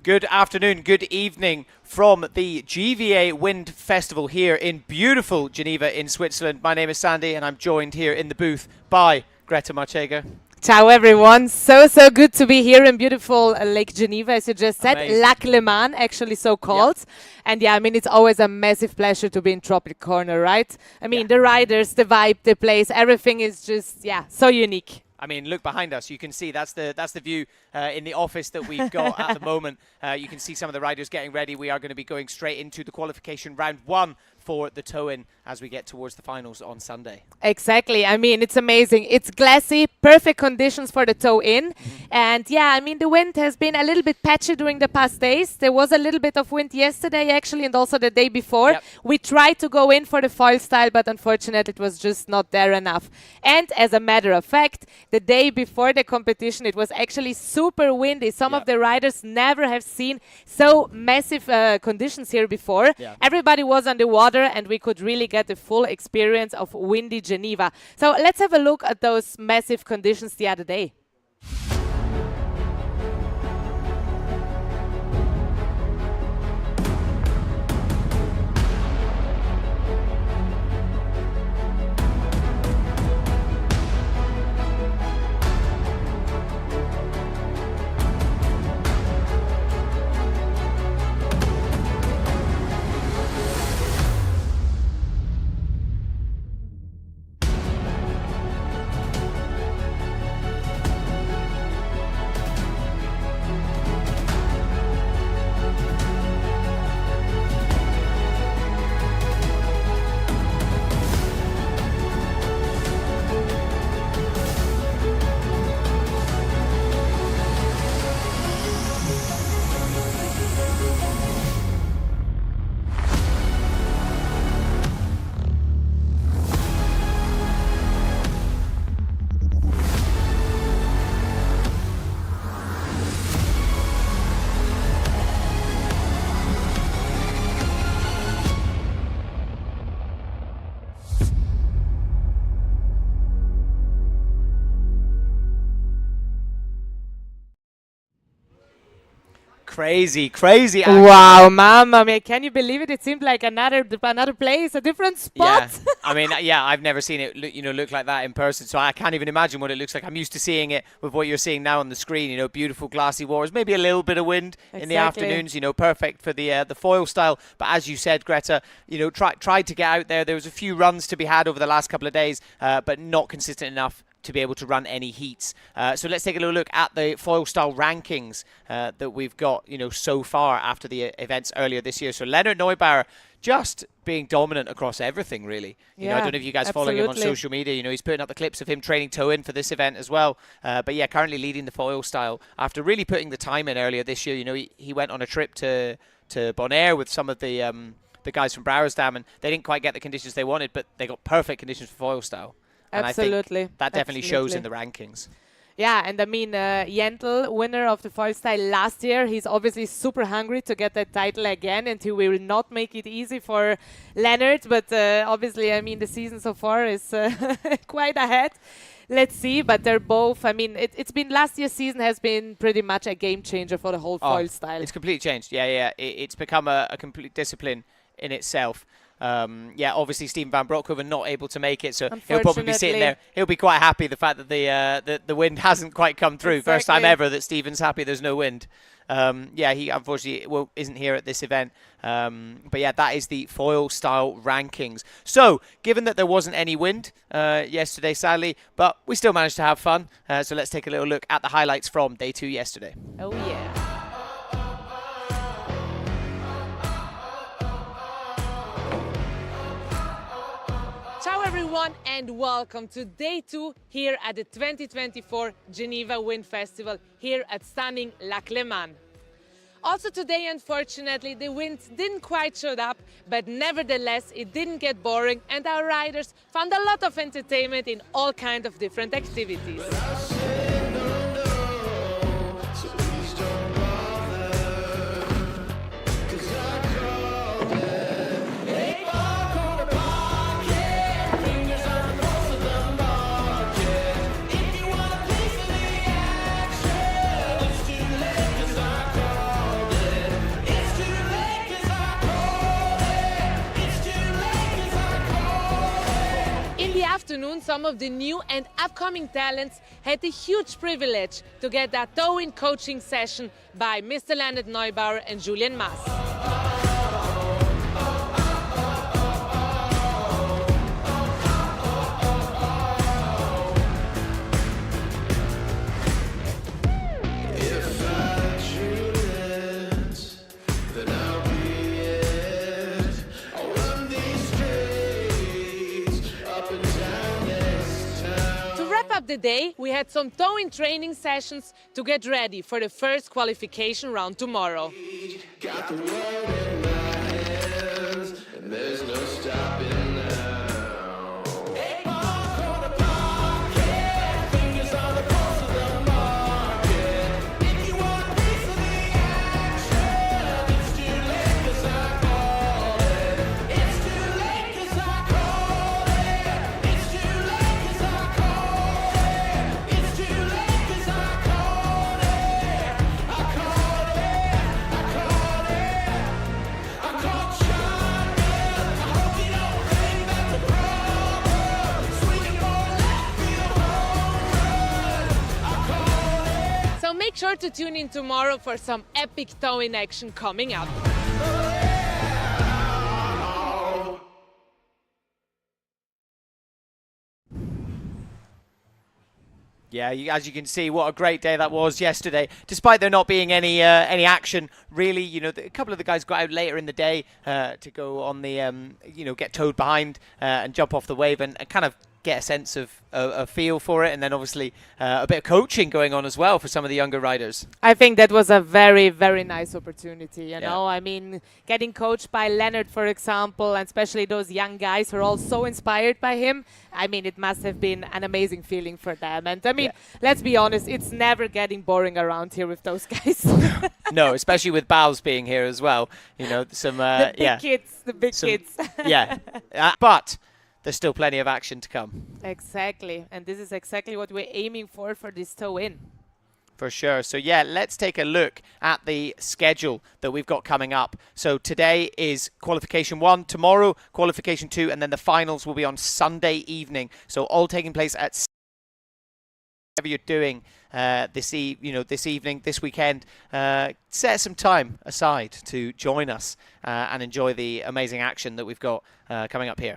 Good afternoon, good evening from the GVA Wind Festival here in beautiful Geneva in Switzerland. My name is Sandy and I'm joined here in the booth by Greta Marchega. Ciao everyone, so good to be here in beautiful Lake Geneva, as you just said. Amazing. Lac Le Mans, actually so called. Yep. And yeah, I mean, it's always a massive pleasure to be in Tropic Corner, right? I mean, the riders, the vibe, the place, everything is just, so unique. I mean, look behind us. You can see that's the view in the office that we've got at the moment. You can see some of the riders getting ready. We are going to be going straight into the qualification round one for the tow-in as we get towards the finals on Sunday. Exactly. I mean, it's amazing. It's glassy, perfect conditions for the tow-in. And yeah, I mean, the wind has been a little bit patchy during the past days. There was a little bit of wind yesterday, actually, and also the day before. Yep. We tried to go in for the foil style, but unfortunately, it was just not there enough. And as a matter of fact, the day before the competition, it was actually super windy. Some of the riders never have seen so massive conditions here before. Yeah. Everybody was on the water, and we could really get the full experience of windy Geneva. So let's have a look at those massive conditions the other day. Crazy action. Wow, mamma mia, can you believe it? It seemed like another place, a different spot. Yeah, I mean, I've never seen it look like that in person, so I can't even imagine what it looks like. I'm used to seeing it with what you're seeing now on the screen, beautiful glassy waters, maybe a little bit of wind in the afternoons, perfect for the foil style. But as you said, Greta, tried to get out there. There was a few runs to be had over the last couple of days, but not consistent enough to be able to run any heats. So let's take a little look at the foil style rankings that we've got, so far after the events earlier this year. So Leonard Neubauer just being dominant across everything, really. I don't know if you guys following him on social media. He's putting up the clips of him training tow-in for this event as well. But yeah, currently leading the foil style after really putting the time in earlier this year. He went on a trip to Bonaire with some of the guys from Brouwersdam, and they didn't quite get the conditions they wanted, but they got perfect conditions for foil style. And Absolutely. I think that definitely shows in the rankings. Yeah, and I mean, Jentl, winner of the foil style last year, he's obviously super hungry to get that title again, and he will not make it easy for Leonard. But obviously, I mean, the season so far is quite ahead. Let's see, but they're both, I mean, it's been last year's season has been pretty much a game changer for the whole foil style. It's completely changed. It's become a complete discipline in itself. Obviously Steven van Broekhoven not able to make it, so he'll probably be sitting there. He'll be quite happy the fact that the wind hasn't quite come through. Exactly. First time ever that Steven's happy there's no wind. He unfortunately isn't here at this event. But yeah, that is the foil style rankings. So given that there wasn't any wind yesterday, sadly, but we still managed to have fun. So let's take a little look at the highlights from day 2 yesterday. Oh yeah. Ciao everyone and welcome to day 2 here at the 2024 Geneva Wind Festival here at stunning Lac Le Mans. Also today, unfortunately, the wind didn't quite show up, but nevertheless it didn't get boring and our riders found a lot of entertainment in all kinds of different activities. afternoon, some of the new and upcoming talents had the huge privilege to get that tow-in coaching session by Mr. Leonard Neubauer and Julian Maas. Up the day, we had some towing training sessions to get ready for the first qualification round tomorrow. Got the world in my hands, and there's no stopping now. Eight ball on the pocket, fingers on the pulse of the market. If you want a piece of the action, it's too late 'cause I called it. It's too late 'cause I called it. It's too late 'cause I called it. It's too late 'cause I called it. I called it. I called it. I called shotgun. I hope you don't think that's a problem. Swinging for left field home run. I called it. So make sure to tune in tomorrow for some epic towing action coming up. Yeah, as you can see, what a great day that was yesterday. Despite there not being any action, really, you know, a couple of the guys got out later in the day to go on the, you know, get towed behind and jump off the wave and kind of get a sense of a feel for it, and then obviously a bit of coaching going on as well for some of the younger riders. I think that was a very, very nice opportunity, you know. I mean, getting coached by Leonard, for example, and especially those young guys who are all so inspired by him. I mean, it must have been an amazing feeling for them. And I mean, let's be honest, it's never getting boring around here with those guys. No, especially with Bowles being here as well. You know, some the big kids, the big kids. Yeah, but there's still plenty of action to come. Exactly, and this is exactly what we're aiming for this tow-in. For sure. So yeah, let's take a look at the schedule that we've got coming up. So today is qualification 1, tomorrow qualification 2, and then the finals will be on Sunday evening. So all taking place at whatever you're doing this evening, this weekend. Set some time aside to join us and enjoy the amazing action that we've got coming up here.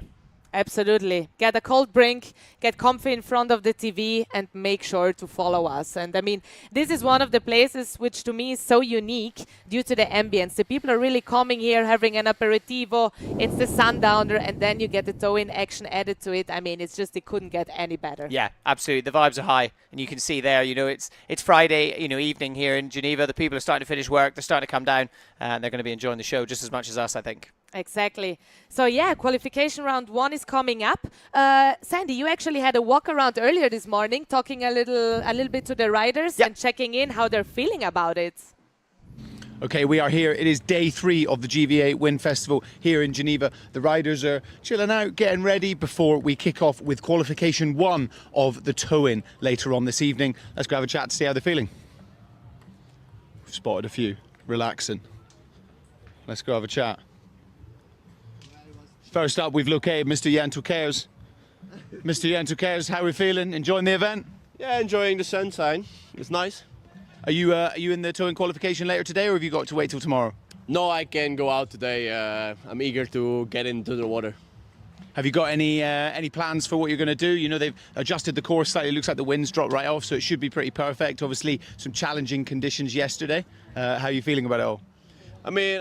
Absolutely. Get a cold drink, get comfy in front of the TV, and make sure to follow us. And I mean, this is one of the places which to me is so unique due to the ambience. The people are really coming here, having an aperitivo. It's the sundowner, and then you get the tow-in action added to it. I mean, it's just, it couldn't get any better. Yeah, absolutely. The vibes are high, and you can see there, you know, it's Friday, you know, evening here in Geneva. The people are starting to finish work. They're starting to come down, and they're going to be enjoying the show just as much as us, I think. Exactly. So yeah, qualification round 1 is coming up. Sandy, you actually had a walk around earlier this morning, talking a little bit to the riders and checking in how they're feeling about it. Okay, we are here. It is day 3 of the GVA Wind Festival here in Geneva. The riders are chilling out, getting ready before we kick off with qualification 1 of the tow-in later on this evening. Let's go have a chat to see how they're feeling. We've spotted a few relaxing. Let's go have a chat. First up, we've located Mr. Jan Toukers. Mr. Jan Toukers, how are we feeling? Enjoying the event? Yeah, enjoying the sunshine. It's nice. Are you in the towing qualification later today, or have you got to wait till tomorrow? No, I can go out today. I'm eager to get into the water. Have you got any plans for what you're going to do? You know, they've adjusted the course slightly. It looks like the winds dropped right off, so it should be pretty perfect. Obviously, some challenging conditions yesterday. How are you feeling about it all? I mean,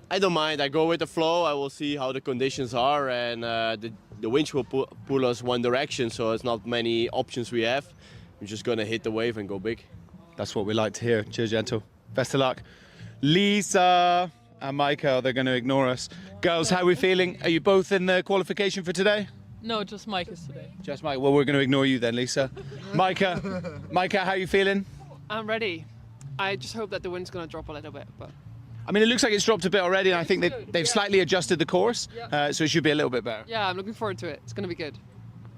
I don't mind. I go with the flow. I will see how the conditions are, and the winds will pull us one direction, so it's not many options we have. We're just going to hit the wave and go big. That's what we like to hear. Cheers, Gento. Best of luck. Lisa and Michael, they're going to ignore us. Girls, how are we feeling? Are you both in the qualification for today? No, just Mike is today. Just Mike. Well, we're going to ignore you then, Lisa. Micah, how are you feeling? I'm ready. I just hope that the wind's going to drop a little bit, but I mean, it looks like it's dropped a bit already, and I think they've slightly adjusted the course, so it should be a little bit better. yeah, I'm looking forward to it. It's going to be good.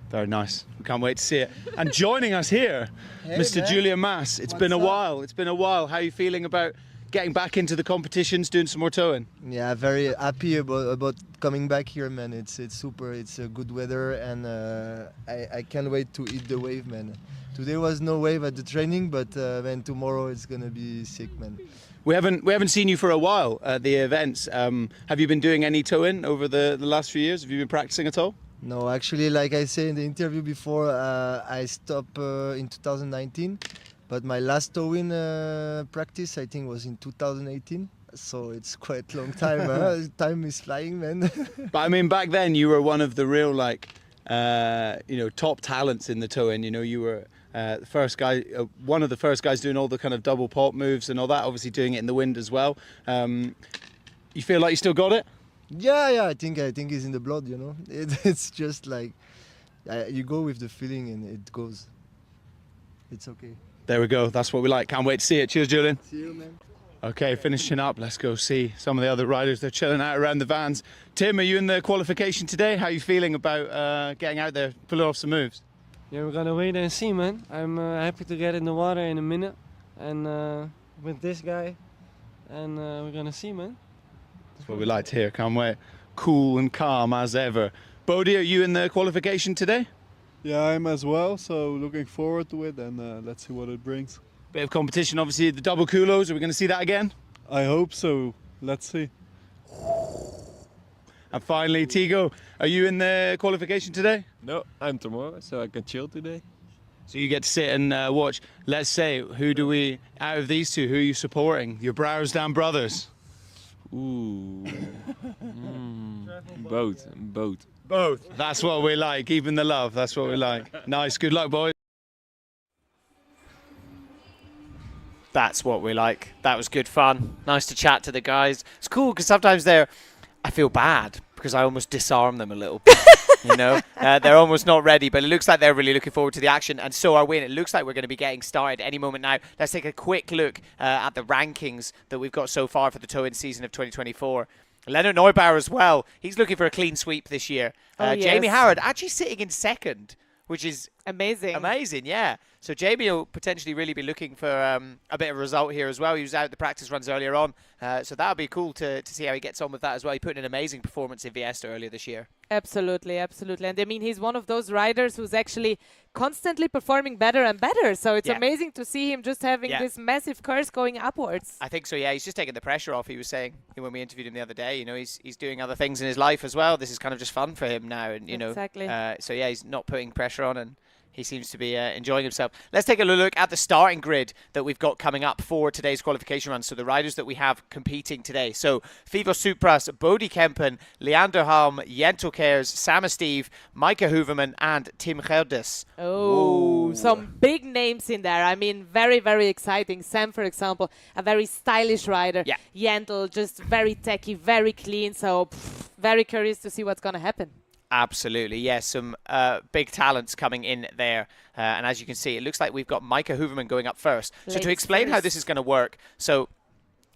Very nice. We can't wait to see it. And joining us here, Mr. man. Julian Maas. It's been a while. It's been a while. How are you feeling about getting back into the competitions, doing some more towing? Yeah, very happy about coming back here, man. It's super. It's good weather, and I can't wait to hit the wave, man. Today was no wave at the training, but man, tomorrow it's gonna be sick, man. We haven't seen you for a while at the events. Have you been doing any towing over the last few years? Have you been practicing at all? No, actually, like I said in the interview before, I stopped in 2019, but my last towing practice I think was in 2018. So it's quite a long time. Huh? Time is flying, man. But I mean, back then you were one of the real top talents in the towing. You know, you were the first guy, one of the first guys doing all the kind of double pop moves and all that. Obviously doing it in the wind as well. You feel like you still got it? Yeah. I think it's in the blood. You know, it's just like you go with the feeling and it goes. It's okay. There we go. That's what we like. Can't wait to see it. Cheers, Julian. See you, man. Okay, finishing up. Let's go see some of the other riders. They're chilling out around the vans. Tim, are you in the qualification today? How are you feeling about getting out there, pulling off some moves? Yeah, we're gonna wait and see, man. I'm happy to get in the water in a minute, and with this guy, and we're gonna see, man. That's what we like to hear. Can't wait. Cool and calm as ever. Bodie, are you in the qualification today? Yeah, I'm as well, so looking forward to it, and let's see what it brings. Bit of competition, obviously. The double culos. Are we going to see that again? I hope so. Let's see. And finally, Tigo, are you in the qualification today? No, I'm tomorrow, so I can chill today. So you get to sit and watch. Let's say, out of these two, who are you supporting? Your Brouwersdam brothers? Ooh. Both. Both. That's what we like. Keeping the love. That's what we like. Nice. Good luck, boys. That's what we like. That was good fun. Nice to chat to the guys. It's cool because sometimes I feel bad because I almost disarm them a little bit. You know, they're almost not ready, but it looks like they're really looking forward to the action, and so are we. And it looks like we're going to be getting started any moment now. Let's take a quick look at the rankings that we've got so far for the tow-in season of 2024. Leonard Neubauer as well. He's looking for a clean sweep this year. Yes. Jamie Howard actually sitting in second, which is Amazing. amazing, yeah. So Jamie will potentially really be looking for a bit of a result here as well. He was out the practice runs earlier on, so that'll be cool to see how he gets on with that as well. He put in an amazing performance in Viesta earlier this year. Absolutely. And I mean, he's one of those riders who's actually constantly performing better and better. So it's amazing to see him just having this massive curse going upwards. I think so, yeah. He's just taking the pressure off, he was saying when we interviewed him the other day. You know, he's doing other things in his life as well. This is kind of just fun for him now. And, you know, so yeah, he's not putting pressure on, and he seems to be enjoying himself. Let's take a look at the starting grid that we've got coming up for today's qualification run. So the riders that we have competing today. So Fivo Supras, Bodie Kempen, Leander Halm, Jentel Kers, Sam Steve, Micah Hooverman, and Tim Gerdes. Oh, some big names in there. I mean, very, very exciting. Sam, for example, a very stylish rider. Yeah. Jentel, just very techy, very clean. So very curious to see what's going to happen. Absolutely, yes. Some big talents coming in there. And as you can see, it looks like we've got Micah Hooverman going up first. So to explain how this is going to work, so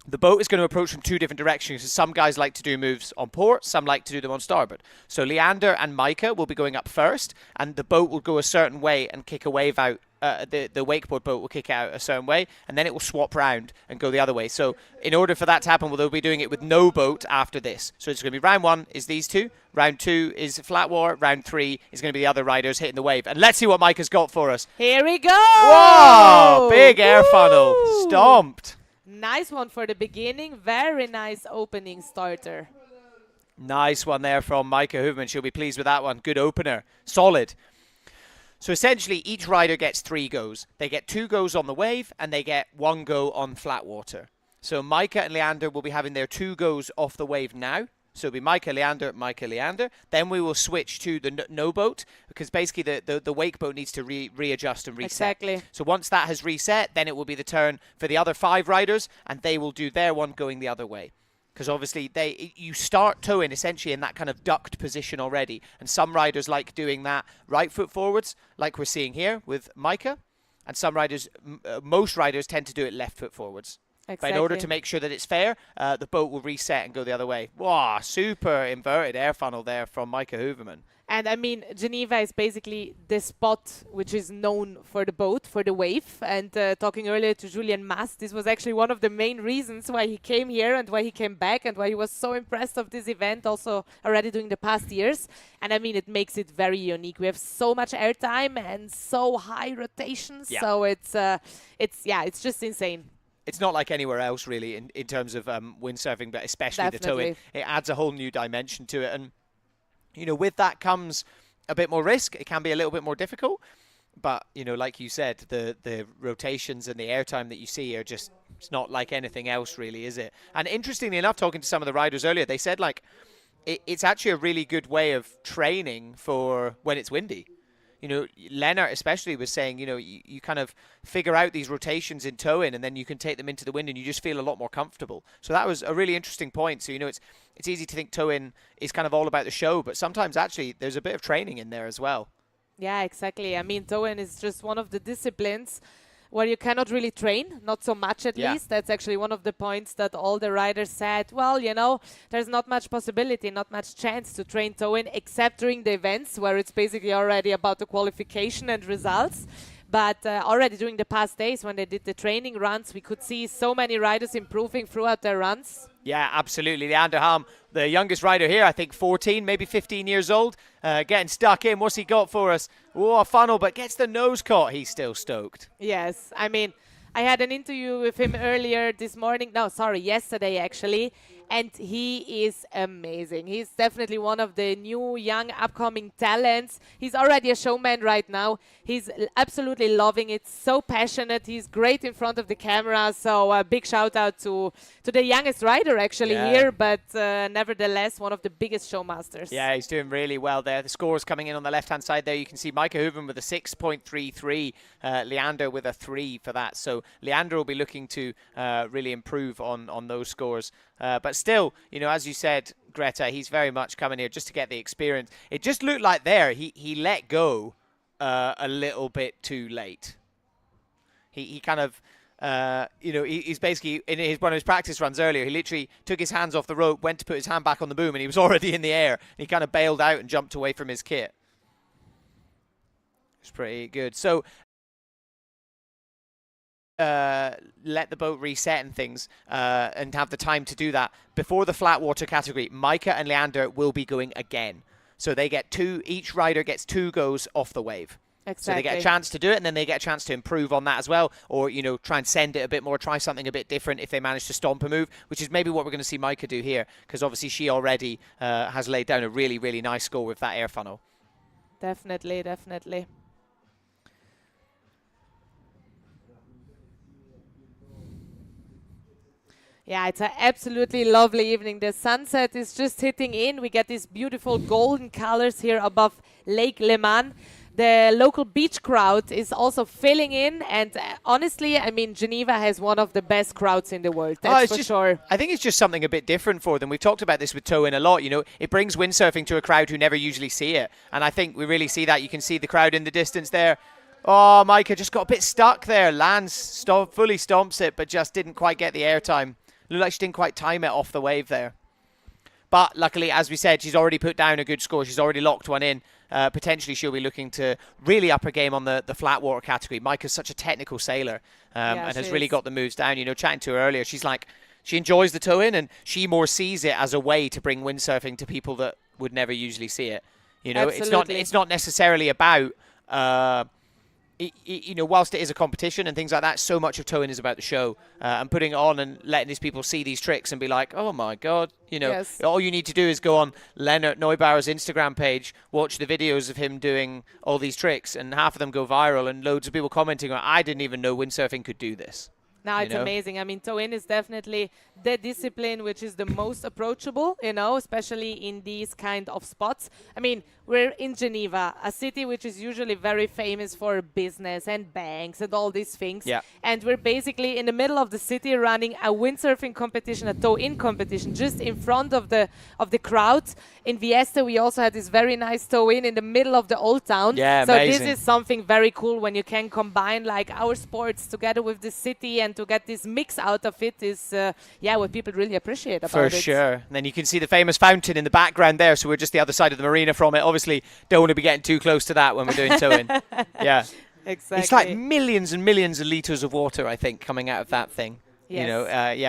the boat is going to approach from two different directions. Some guys like to do moves on port, some like to do them on starboard. So Leander and Micah will be going up first, and the boat will go a certain way and kick a wave out. The wakeboard boat will kick out a certain way, and then it will swap round and go the other way. So in order for that to happen, well, they'll be doing it with no boat after this. So it's going to be round one is these two, round two is Flatwater, round three is going to be the other riders hitting the wave. And let's see what Micah's got for us. Here we go! Whoa! Big air funnel. Stomped. Nice one for the beginning. Very nice opening starter. Nice one there from Micah Hooverman. She'll be pleased with that one. Good opener. Solid. So essentially, each rider gets 3 goes. They get 2 goes on the wave, and they get 1 go on Flatwater. So Micah and Leander will be having their 2 goes off the wave now. So it'll be Micah, Leander, Micah, Leander. Then we will switch to the no boat, because basically the wake boat needs to readjust and reset. Exactly. So once that has reset, then it will be the turn for the other 5 riders, and they will do their one going the other way. Because obviously you start towing essentially in that kind of ducked position already. And some riders like doing that right foot forwards, like we're seeing here with Micah. And some riders, most riders tend to do it left foot forwards. But in order to make sure that it's fair, the boat will reset and go the other way. Wow, super inverted air funnel there from Micah Hooverman. And I mean, Geneva is basically the spot which is known for the boat, for the wave. And talking earlier to Julian Mast, this was actually one of the main reasons why he came here and why he came back and why he was so impressed of this event also already during the past years. And I mean, it makes it very unique. We have so much airtime and so high rotations. Yeah. So it's just insane. It's not like anywhere else really in terms of windsurfing, but especially the towing. It adds a whole new dimension to it. And you know, with that comes a bit more risk. It can be a little bit more difficult. But, you know, like you said, the rotations and the airtime that you see are just, it's not like anything else really, is it? And interestingly enough, talking to some of the riders earlier, they said, like, it's actually a really good way of training for when it's windy. You know, Lennart especially was saying, you know, you kind of figure out these rotations in towing and then you can take them into the wind and you just feel a lot more comfortable. So that was a really interesting point. So, you know, it's easy to think towing is kind of all about the show, but sometimes actually there's a bit of training in there as well. Yeah, exactly. I mean, towing is just one of the disciplines where you cannot really train, not so much at least. That's actually one of the points that all the riders said, well, you know, there's not much possibility, not much chance to train towing except during the events where it's basically already about the qualification and results. But already during the past days when they did the training runs, we could see so many riders improving throughout their runs. Yeah, absolutely. Leander Ham, the youngest rider here, I think 14, maybe 15 years old, getting stuck in. What's he got for us? Oh, a funnel, but gets the nose caught. He's still stoked. Yes, I mean, I had an interview with him earlier this morning. No, sorry, yesterday actually. And he is amazing. He's definitely one of the new young upcoming talents. He's already a showman right now. He's absolutely loving it. So passionate. He's great in front of the camera. So a big shout out to the youngest rider actually here, but nevertheless one of the biggest showmasters. Yeah, he's doing really well there. The scores coming in on the left-hand side there. You can see Micah Hooven with a 6.33, Leander with a 3 for that. So Leander will be looking to really improve on those scores. But still, you know, as you said, Greta, he's very much coming here just to get the experience. It just looked like there he let go a little bit too late. He kind of, you know, he's basically, in one of his practice runs earlier, he literally took his hands off the rope, went to put his hand back on the boom, and he was already in the air. And he kind of bailed out and jumped away from his kit. It's pretty good. So, let the boat reset and things and have the time to do that before the Flatwater category. Micah and Leander will be going again, so they get each rider gets 2 goes off the wave. Exactly. So they get a chance to do it, and then they get a chance to improve on that as well, or, you know, try and send it a bit more, try something a bit different if they manage to stomp a move, which is maybe what we're going to see Micah do here, because obviously she already has laid down a really, really nice score with that air funnel. Definitely, definitely. Yeah, it's an absolutely lovely evening. The sunset is just hitting in. We get these beautiful golden colors here above Lake Le Mans. The local beach crowd is also filling in. And honestly, I mean, Geneva has one of the best crowds in the world. That's for sure. I think it's just something a bit different for them. We've talked about this with towing a lot. You know, it brings windsurfing to a crowd who never usually see it. And I think we really see that. You can see the crowd in the distance there. Oh, Micah just got a bit stuck there. Lands fully stomps it, but just didn't quite get the airtime. Looked like she didn't quite time it off the wave there. But luckily, as we said, she's already put down a good score. She's already locked one in. Potentially, she'll be looking to really up her game on the Flatwater category. Micah's such a technical sailor and has really got the moves down. You know, chatting to her earlier, she's like, she enjoys the towing and she more sees it as a way to bring windsurfing to people that would never usually see it. You know, it's not necessarily about... you know, whilst it is a competition and things like that, so much of towing is about the show and putting it on and letting these people see these tricks and be like, oh my God, you know, all you need to do is go on Lennart Neubauer's Instagram page, watch the videos of him doing all these tricks, and half of them go viral and loads of people commenting, I didn't even know windsurfing could do this. No, it's amazing. I mean, towing is definitely the discipline which is the most approachable, you know, especially in these kind of spots. I mean, we're in Geneva, a city which is usually very famous for business and banks and all these things. Yeah. And we're basically in the middle of the city running a windsurfing competition, a tow-in competition, just in front of the crowd. In Vieste, we also had this very nice tow-in in the middle of the old town. Yeah, so amazing. this is something very cool when you can combine like our sports together with the city and and to get this mix out of it is, what people really appreciate about For it. sure. And then you can see the famous fountain in the background there. So we're just the other side of the marina from it. Obviously, don't want to be getting too close to that when we're doing towing. Yeah. Exactly. It's like millions and millions of litres of water, I think, coming out of that thing. You know,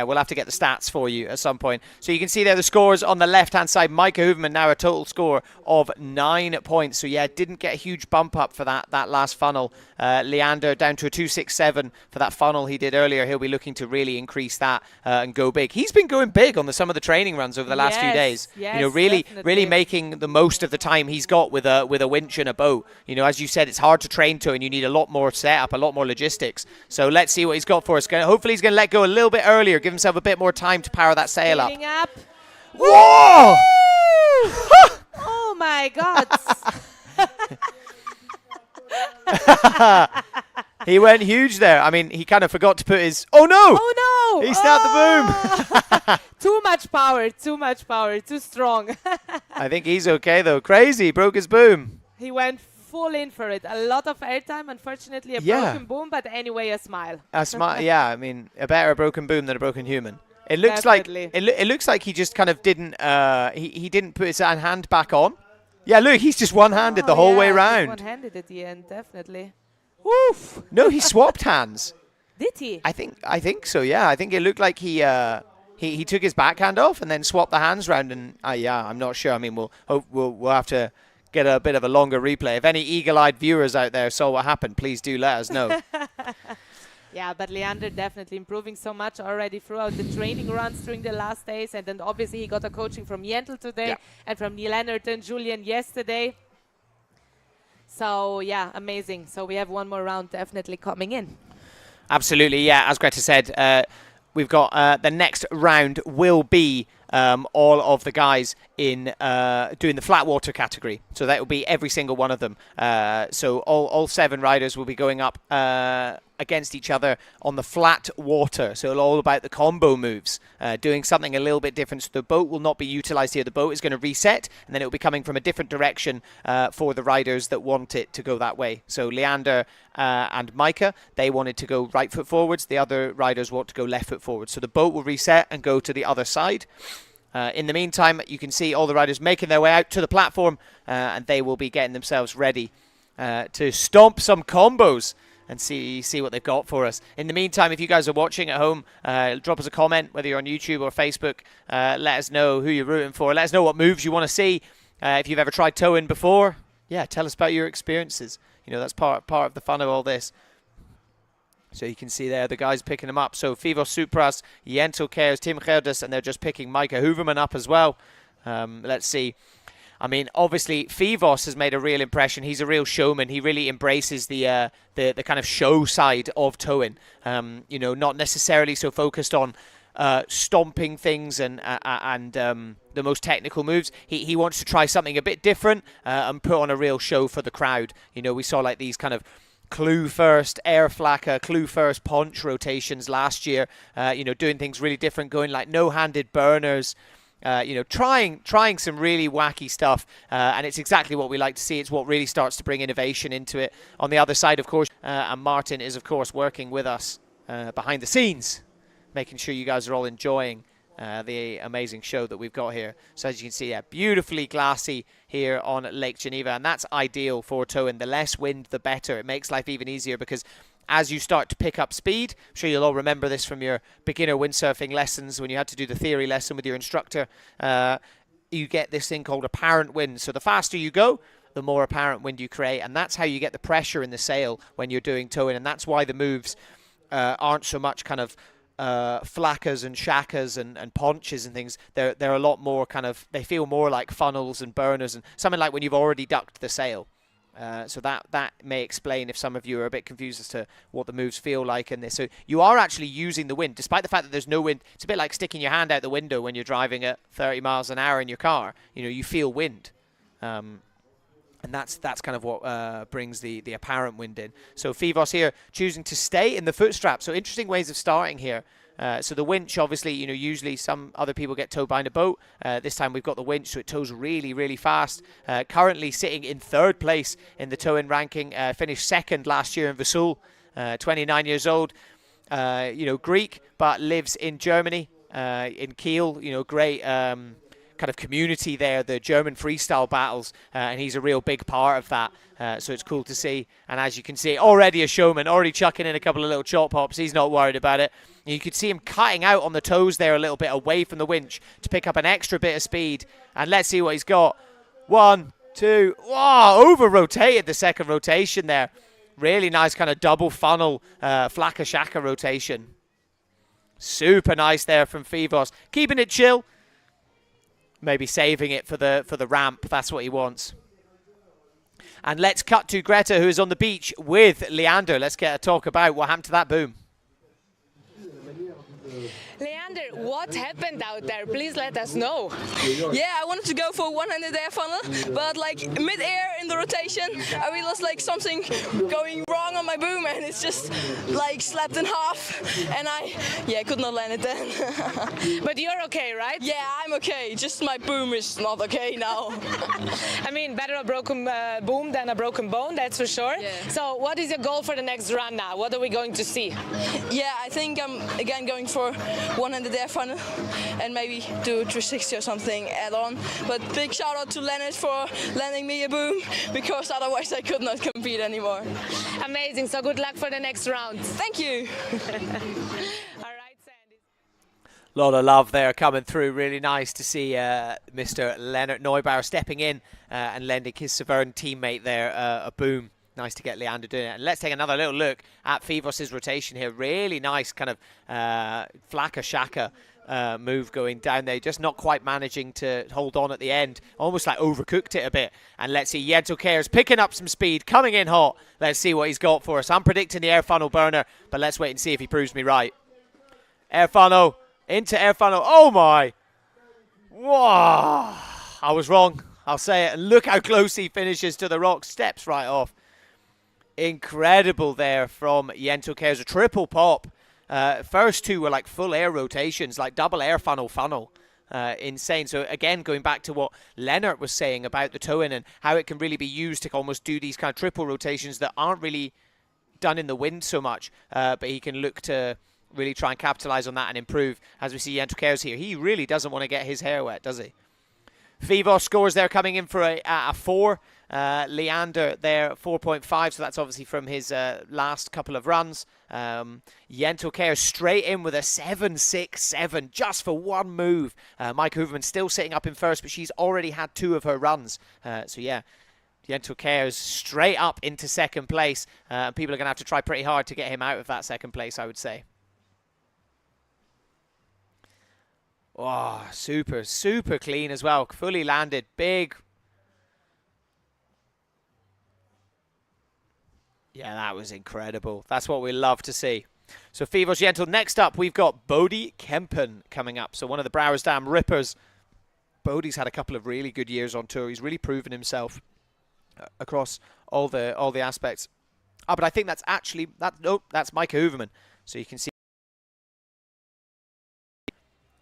we'll have to get the stats for you at some point. So you can see there the scores on the left-hand side. Micah Hooverman now a total score of 9 points. So, didn't get a huge bump up for that last funnel. Leander down to a 2.67 for that funnel he did earlier. He'll be looking to really increase that and go big. He's been going big on some of the training runs over the last few days. Yes, you know, really definitely. making the most of the time he's got with a winch and a boat. You know, as you said, it's hard to train to, and you need a lot more setup, a lot more logistics. So let's see what he's got for us. Hopefully he's going to let go a little bit earlier, give himself a bit more time to power that sail up. Speeding up. Whoa! Oh my God. He went huge there. I mean, he kind of forgot to put his... Oh, no! Oh, no! He snapped the boom. Too much power, too strong. I think he's okay, though. Crazy, broke his boom. He went full in for it. A lot of airtime, unfortunately, a broken boom, but anyway, a smile. A smile, yeah. I mean, a better broken boom than a broken human. It looks Definitely. like it looks like he just kind of didn't he didn't put his hand back on. Yeah, look, he's just one-handed the whole way round. One-handed at the end, definitely. Woof! No, he swapped hands. Did he? I think so. Yeah, I think it looked like he took his backhand off and then swapped the hands round. And I'm not sure. I mean, we'll have to get a bit of a longer replay. If any eagle-eyed viewers out there saw what happened, please do let us know. Yeah, but Leander definitely improving so much already throughout the training runs during the last days. And then obviously he got a coaching from Jentel today and from Leonard and Julian yesterday. So, yeah, amazing. So we have one more round definitely coming in. Absolutely, yeah. As Greta said, we've got the next round will be all of the guys in doing the Flatwater category. So that will be every single one of them. So all 7 riders will be going up against each other on the flat water. So all about the combo moves, doing something a little bit different. So the boat will not be utilized here. The boat is going to reset, and then it will be coming from a different direction for the riders that want it to go that way. So Leander and Micah, they wanted to go right foot forwards. The other riders want to go left foot forwards. So the boat will reset and go to the other side. In the meantime, you can see all the riders making their way out to the platform, and they will be getting themselves ready to stomp some combos and see what they've got for us. In the meantime, if you guys are watching at home, drop us a comment, whether you're on YouTube or Facebook. Let us know who you're rooting for. Let us know what moves you want to see. If you've ever tried towing before, tell us about your experiences. You know, that's part of the fun of all this. So you can see there the guys picking them up. So Fivos Supras, Jentel Cares, Tim Gerdes, and they're just picking Micah Hooverman up as well. Let's see. I mean, obviously, Fivos has made a real impression. He's a real showman. He really embraces the kind of show side of towing. You know, not necessarily so focused on stomping things and the most technical moves. He wants to try something a bit different and put on a real show for the crowd. You know, we saw like these kind of clue first, air flacker, clue first ponch rotations last year. You know, doing things really different, going like no-handed burners. You know, trying some really wacky stuff, and it's exactly what we like to see. It's what really starts to bring innovation into it. On the other side, of course, and Martin is, of course, working with us behind the scenes, making sure you guys are all enjoying the amazing show that we've got here. So as you can see, beautifully glassy here on Lake Geneva, and that's ideal for towing. The less wind, the better. It makes life even easier because as you start to pick up speed, I'm sure you'll all remember this from your beginner windsurfing lessons when you had to do the theory lesson with your instructor. You get this thing called apparent wind. So the faster you go, the more apparent wind you create, and that's how you get the pressure in the sail when you're doing towing, and that's why the moves aren't so much kind of flackers and shackers and ponches and things. They're a lot more kind of, they feel more like funnels and burners and something like when you've already ducked the sail. So that may explain if some of you are a bit confused as to what the moves feel like in this. So you are actually using the wind, despite the fact that there's no wind. It's a bit like sticking your hand out the window when you're driving at 30 miles an hour in your car. You know, you feel wind. And that's kind of what brings the apparent wind in. So Fivos here choosing to stay in the foot strap. So interesting ways of starting here. So the winch, obviously, you know, usually some other people get towed behind a boat. This time we've got the winch, so it tows really, really fast. Currently sitting in 3rd place in the towing ranking. Finished 2nd last year in Vesoul, 29 years old. you know, Greek, but lives in Germany, in Kiel. You know, great kind of community there, the German freestyle battles, and he's a real big part of that. So it's cool to see. And as you can see, already a showman, already chucking in a couple of little chop hops. He's not worried about it. You could see him cutting out on the toes there a little bit away from the winch to pick up an extra bit of speed. And let's see what he's got. 1, 2, wow, over-rotated the second rotation there. Really nice kind of double funnel flaka shaka rotation. Super nice there from Fivos. Keeping it chill. Maybe saving it for the ramp. That's what he wants. And let's cut to Greta, who is on the beach with Leander. Let's get a talk about what happened to that boom. Leander, what happened out there? Please let us know. Yeah, I wanted to go for 100 air funnel, but like mid-air in the rotation, I realized like something going wrong on my boom, and it's just like slapped in half, and I could not land it then. But you're okay, right? Yeah, I'm okay. Just my boom is not okay now. I mean, better a broken boom than a broken bone, that's for sure. Yeah. So what is your goal for the next run now? What are we going to see? Yeah, I think I'm again going for 100 air funnel and maybe do 360 or something add on. But big shout out to Leonard for landing me a boom, because otherwise I could not compete anymore. Amazing, so good luck for the next round. Thank you. All right, Sandy. Lot of love there coming through. Really nice to see Mr. Leonard Neubauer stepping in and lending his Severn teammate there a boom. Nice to get Leander doing it. And let's take another little look at Fivos' rotation here. Really nice kind of flaka shaka move going down there. Just not quite managing to hold on at the end. Almost like overcooked it a bit. And let's see, Jento Kjær's picking up some speed, coming in hot. Let's see what he's got for us. I'm predicting the air funnel burner, but let's wait and see if he proves me right. Air funnel, into air funnel. Oh my! Wow! I was wrong. I'll say it. And look how close he finishes to the rock. Steps right off. Incredible there from Jento Kjær's. A triple pop. First two were like full air rotations, like double air funnel. Insane. So again, going back to what Lennart was saying about the toe-in and how it can really be used to almost do these kind of triple rotations that aren't really done in the wind so much. But he can look to really try and capitalize on that and improve. As we see Jento Kjær's here, he really doesn't want to get his hair wet, does he? Fivos scores there coming in for a 4. Leander there 4.5, so that's obviously from his last couple of runs. Jento Kjær straight in with a 7.67 just for one move. Mike Hooverman still sitting up in first, but she's already had 2 of her runs. So yeah, Jento Kjær's straight up into second place. People are going to have to try pretty hard to get him out of that second place, I would say. Oh, super, super clean as well. Fully landed. Big. Yeah, that was incredible. That's what we love to see. So Fivos Jento. Next up, we've got Bodie Kempen coming up. So one of the Brouwersdam Rippers. Bodie's had a couple of really good years on tour. He's really proven himself across all the aspects. But I think that's actually that's Mike Hooverman. So you can see.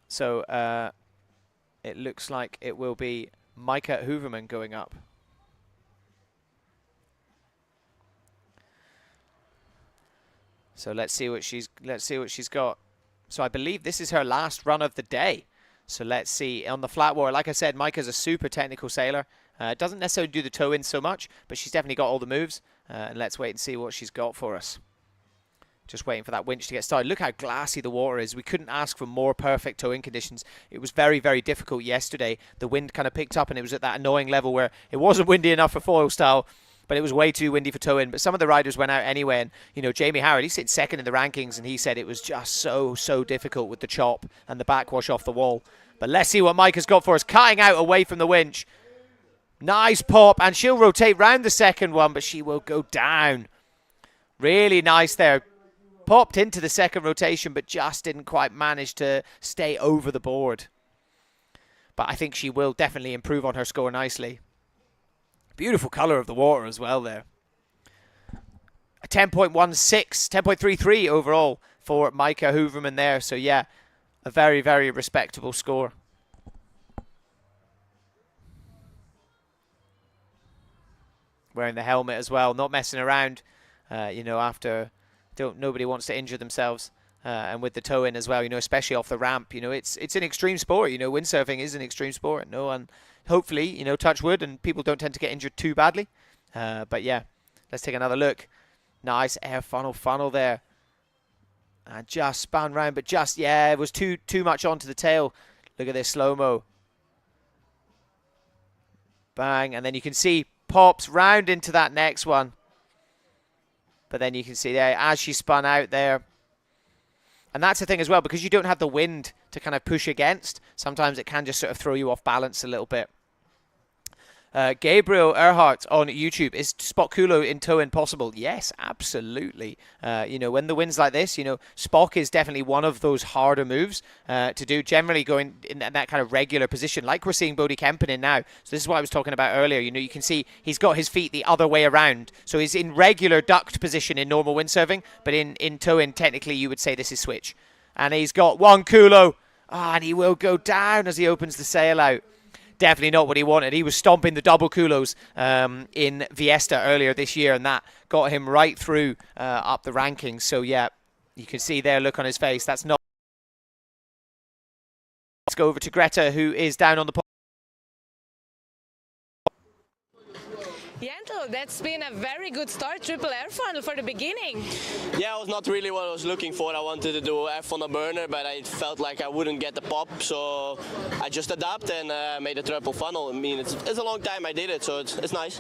So it looks like it will be Micah Hooverman going up. So let's see what she's got. So I believe this is her last run of the day. So let's see on the Flatwater. Like I said, Micah's a super technical sailor. Doesn't necessarily do the toe-in so much, but she's definitely got all the moves. And let's wait and see what she's got for us. Just waiting for that winch to get started. Look how glassy the water is. We couldn't ask for more perfect toe-in conditions. It was very, very difficult yesterday. The wind kind of picked up and it was at that annoying level where it wasn't windy enough for foil style, but it was way too windy for toe-in. But some of the riders went out anyway. And, you know, Jamie Howard, he's sitting second in the rankings, and he said it was just so difficult with the chop and the backwash off the wall. But let's see what Mike has got for us. Cutting out away from the winch. Nice pop, and she'll rotate round the second one, but she will go down. Really nice there. Popped into the second rotation, but just didn't quite manage to stay over the board. But I think she will definitely improve on her score nicely. Beautiful colour of the water as well there. A 10.16, 10.33 overall for Micah Hooverman there. So yeah, a very, very respectable score. Wearing the helmet as well, not messing around, you know, after Nobody wants to injure themselves. And with the toe in as well, especially off the ramp, it's an extreme sport. Windsurfing is an extreme sport. And hopefully, touch wood, and people don't tend to get injured too badly. But yeah, let's take another look. Nice air funnel there. And just spun round, but it was too much onto the tail. Look at this slow-mo. Bang, and then you can see pops round into that next one. But then you can see there, as she spun out there. And that's the thing as well, because you don't have the wind to kind of push against, sometimes it can just sort of throw you off balance a little bit. Gabriel Earhart on YouTube, is spot culo in toe-in possible? Yes, absolutely. When the wind's like this, Spock is definitely one of those harder moves to do, generally going in that kind of regular position, like we're seeing Bodhi Kempen in now. So this is what I was talking about earlier. You can see he's got his feet the other way around. So he's in regular ducked position in normal windsurfing, but in toe-in, technically, you would say this is switch. And he's got one culo, and he will go down as he opens the sail out. Definitely not what he wanted. He was stomping the double culos in Viesta earlier this year, and that got him right through up the rankings. So yeah, you can see there, look on his face. That's not. Let's go over to Greta, who is down on the. Jento, that's been a very good start, triple air funnel for the beginning. Yeah, it was not really what I was looking for. I wanted to do air funnel burner, but I felt like I wouldn't get the pop, so I just adapted and made a triple funnel. I mean, it's a long time I did it, so it's nice.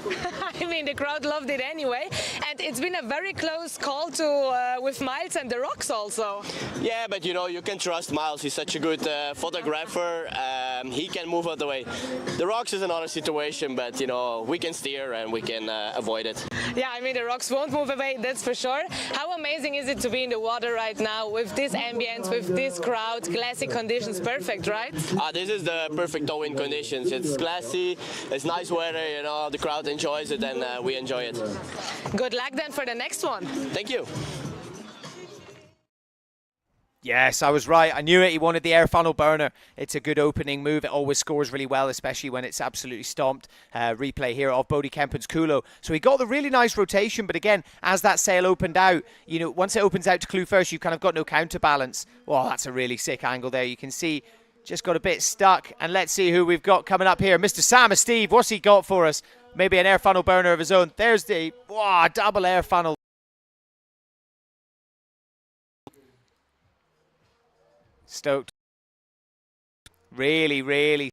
I mean, the crowd loved it anyway, and it's been a very close call to with Miles and the rocks also. Yeah, but you can trust Miles. He's such a good photographer. He can move out the way. The rocks is another situation, but we can steer and we can avoid it. Yeah, I mean, the rocks won't move away, that's for sure. How amazing is it to be in the water right now with this ambience, with this crowd, glassy conditions? Perfect, right? This is the perfect toe-in conditions. It's glassy, it's nice weather, the crowd enjoys it, and we enjoy it. Good luck then for the next one. Thank you. Yes, I was right. I knew it. He wanted the air funnel burner. It's a good opening move. It always scores really well, especially when it's absolutely stomped. Replay here of Bodhi Kempen's culo. So he got the really nice rotation, but again, as that sail opened out, once it opens out to clue first, you've kind of got no counterbalance. Well, that's a really sick angle there. You can see just got a bit stuck. And let's see who we've got coming up here. Mr. Sam Steve, what's he got for us? Maybe an air funnel burner of his own. There's the double air funnel. Stoked. Really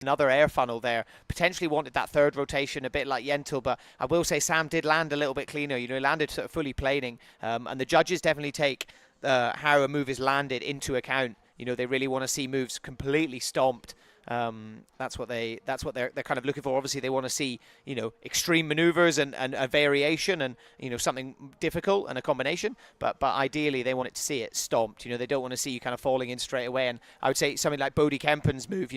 another air funnel there. Potentially wanted that third rotation a bit like Yentl, but I will say Sam did land a little bit cleaner. He landed sort of fully planing, and the judges definitely take how a move is landed into account. They really want to see moves completely stomped. That's what they're kind of looking for. Obviously, they want to see extreme maneuvers and a variation and something difficult and a combination. But ideally, they want it to see it stomped. They don't want to see you kind of falling in straight away. And I would say something like Bodhi Kempen's move.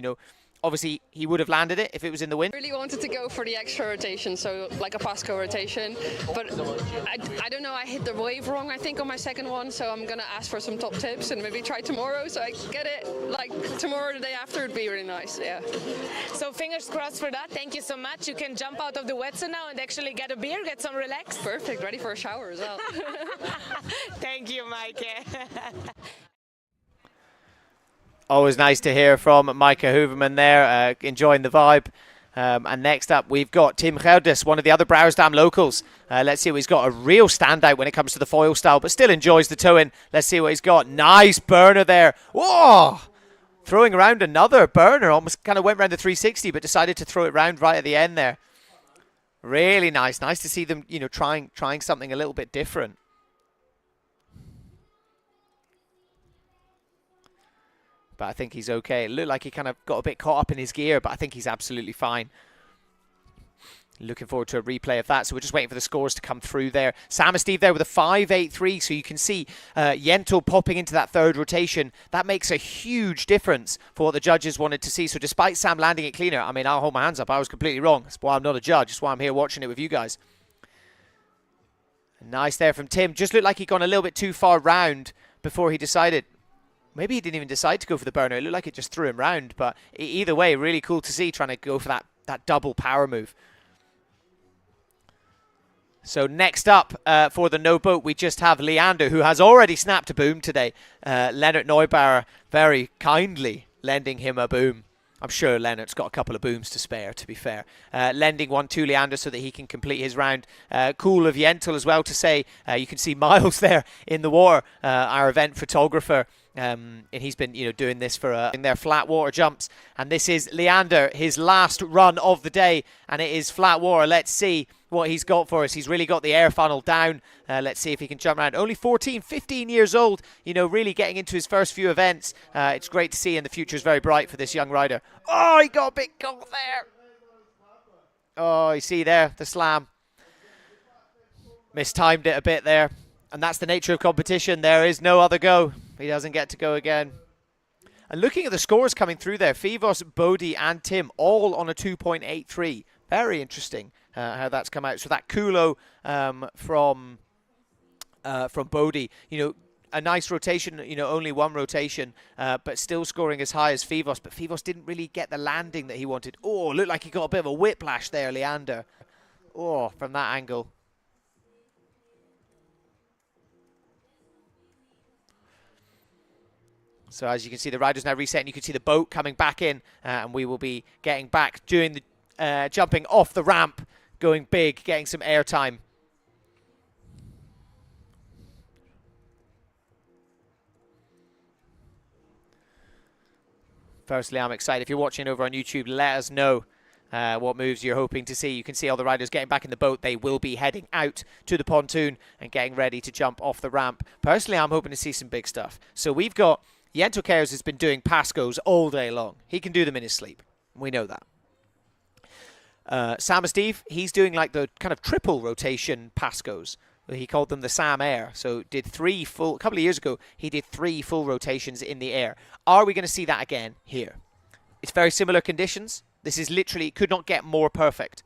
Obviously, he would have landed it if it was in the wind. I really wanted to go for the extra rotation, so like a Pasco rotation, but I don't know, I hit the wave wrong, I think, on my second one, so I'm gonna ask for some top tips and maybe try tomorrow, so I get it like tomorrow, the day after, would be really nice, yeah. So fingers crossed for that. Thank you so much. You can jump out of the wetsuit now and actually get a beer, get some relax. Perfect, ready for a shower as well. Thank you, Mike. Always nice to hear from Micah Hooverman there, enjoying the vibe. And next up, we've got Tim Gerdes, one of the other Brouwersdam locals. Let's see what he's got. A real standout when it comes to the foil style, but still enjoys the toe-in. Let's see what he's got. Nice burner there. Whoa! Throwing around another burner. Almost kind of went around the 360, but decided to throw it round right at the end there. Really nice. Nice to see them, trying something a little bit different. But I think he's okay. It looked like he kind of got a bit caught up in his gear, but I think he's absolutely fine. Looking forward to a replay of that. So we're just waiting for the scores to come through there. Sam and Steve there with a 5.83. So you can see Yentl popping into that third rotation. That makes a huge difference for what the judges wanted to see. So despite Sam landing it cleaner, I mean, I'll hold my hands up. I was completely wrong. That's why I'm not a judge. That's why I'm here watching it with you guys. Nice there from Tim. Just looked like he'd gone a little bit too far round before he decided. Maybe he didn't even decide to go for the burner. It looked like it just threw him round. But either way, really cool to see trying to go for that double power move. So next up for the no boat, we just have Leander, who has already snapped a boom today. Leonard Neubauer very kindly lending him a boom. I'm sure Leonard's got a couple of booms to spare, to be fair. Lending one to Leander so that he can complete his round. Cool of Yentl as well to say. You can see Miles there in the water, our event photographer. And he's been, doing this for in their flat water jumps. And this is Leander, his last run of the day. And it is flat water. Let's see what he's got for us. He's really got the air funnel down. Let's see if he can jump around. Only 14, 15 years old, really getting into his first few events. It's great to see, and the future is very bright for this young rider. Oh, he got a big goal there. Oh, you see there, the slam. Mistimed it a bit there. And that's the nature of competition. There is no other go. He doesn't get to go again. And looking at the scores coming through there, Fivos, Bodhi and Tim all on a 2.83. Very interesting how that's come out. So that Kulo from Bodhi, a nice rotation, only one rotation, but still scoring as high as Fivos. But Fivos didn't really get the landing that he wanted. Oh, looked like he got a bit of a whiplash there, Leander. Oh, from that angle. So as you can see, the rider's now resetting. You can see the boat coming back in, and we will be getting back, doing the jumping off the ramp, going big, getting some air time. Firstly, I'm excited. If you're watching over on YouTube, let us know what moves you're hoping to see. You can see all the riders getting back in the boat. They will be heading out to the pontoon and getting ready to jump off the ramp. Personally, I'm hoping to see some big stuff. So we've got Yentl Kers has been doing Pascos all day long. He can do them in his sleep. We know that. Sam Steve, he's doing like the kind of triple rotation Pascos. He called them the Sam Air. So did a couple of years ago, he did 3 full rotations in the air. Are we going to see that again here? It's very similar conditions. This is literally, could not get more perfect.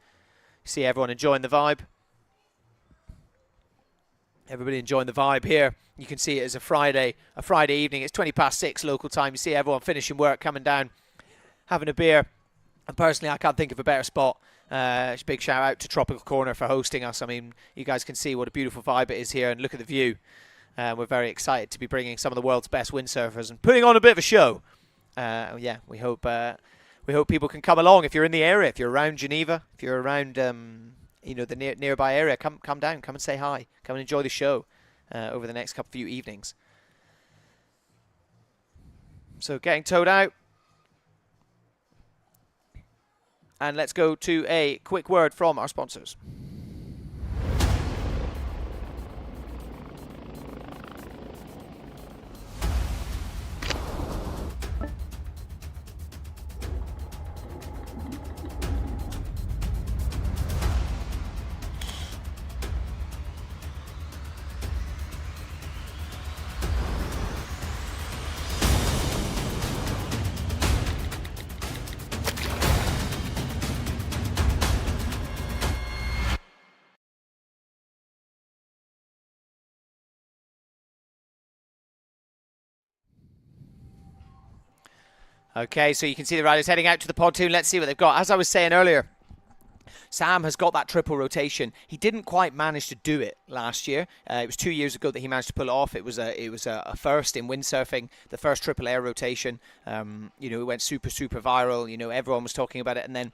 See everyone enjoying the vibe. Everybody enjoying the vibe here. You can see it as a Friday evening. It's 6:20 local time. You see everyone finishing work, coming down, having a beer. And personally, I can't think of a better spot. Big shout out to Tropical Corner for hosting us. I mean, you guys can see what a beautiful vibe it is here, and look at the view. We're very excited to be bringing some of the world's best windsurfers and putting on a bit of a show. Yeah, we hope people can come along. If you're in the area, if you're around Geneva, if you're around the nearby area, come down, come and say hi, come and enjoy the show over the next few evenings. So getting towed out. And let's go to a quick word from our sponsors. Okay, so you can see the riders heading out to the pontoon. Let's see what they've got. As I was saying earlier, Sam has got that triple rotation. He didn't quite manage to do it last year. It was 2 years ago that he managed to pull it off. It was a first in windsurfing, the first triple air rotation. It went super viral. Everyone was talking about it, and then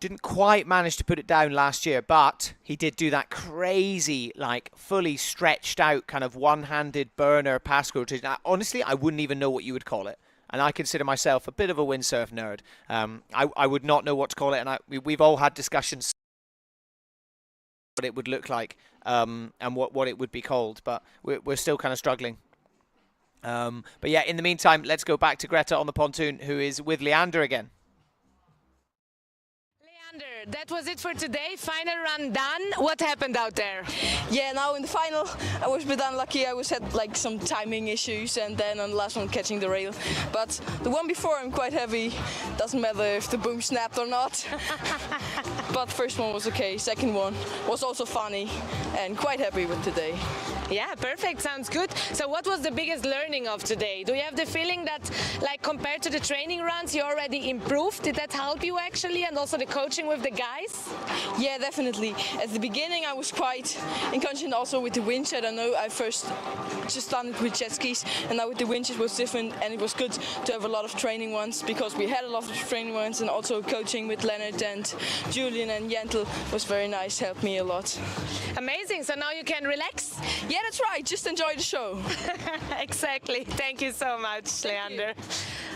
didn't quite manage to put it down last year. But he did do that crazy, like fully stretched out kind of one-handed burner Pasco rotation. Honestly, I wouldn't even know what you would call it. And I consider myself a bit of a windsurf nerd. I would not know what to call it, and we've all had discussions what it would look like and what it would be called, but we're still kind of struggling. But yeah, in the meantime, let's go back to Greta on the pontoon, who is with Leander again. That was it for today. Final run done. What happened out there? Yeah, now in the final I was a bit unlucky. I had like some timing issues, and then on the last one catching the rail. But the one before I'm quite happy. Doesn't matter if the boom snapped or not. But first one was okay. Second one was also funny, and quite happy with today. Yeah, perfect. Sounds good. So what was the biggest learning of today? Do you have the feeling that, like, compared to the training runs, you already improved? Did that help you actually? And also the coaching pushing with the guys? Yeah, definitely. At the beginning, I was quite inconscient also with the winch. I don't know, I first just started with jet skis, and now with the winch it was different, and it was good to have a lot of training ones, because we had a lot of training ones, and also coaching with Leonard and Julian and Jentel was very nice, helped me a lot. Amazing, so now you can relax? Yeah, that's right, just enjoy the show. Exactly, thank you so much, Leander.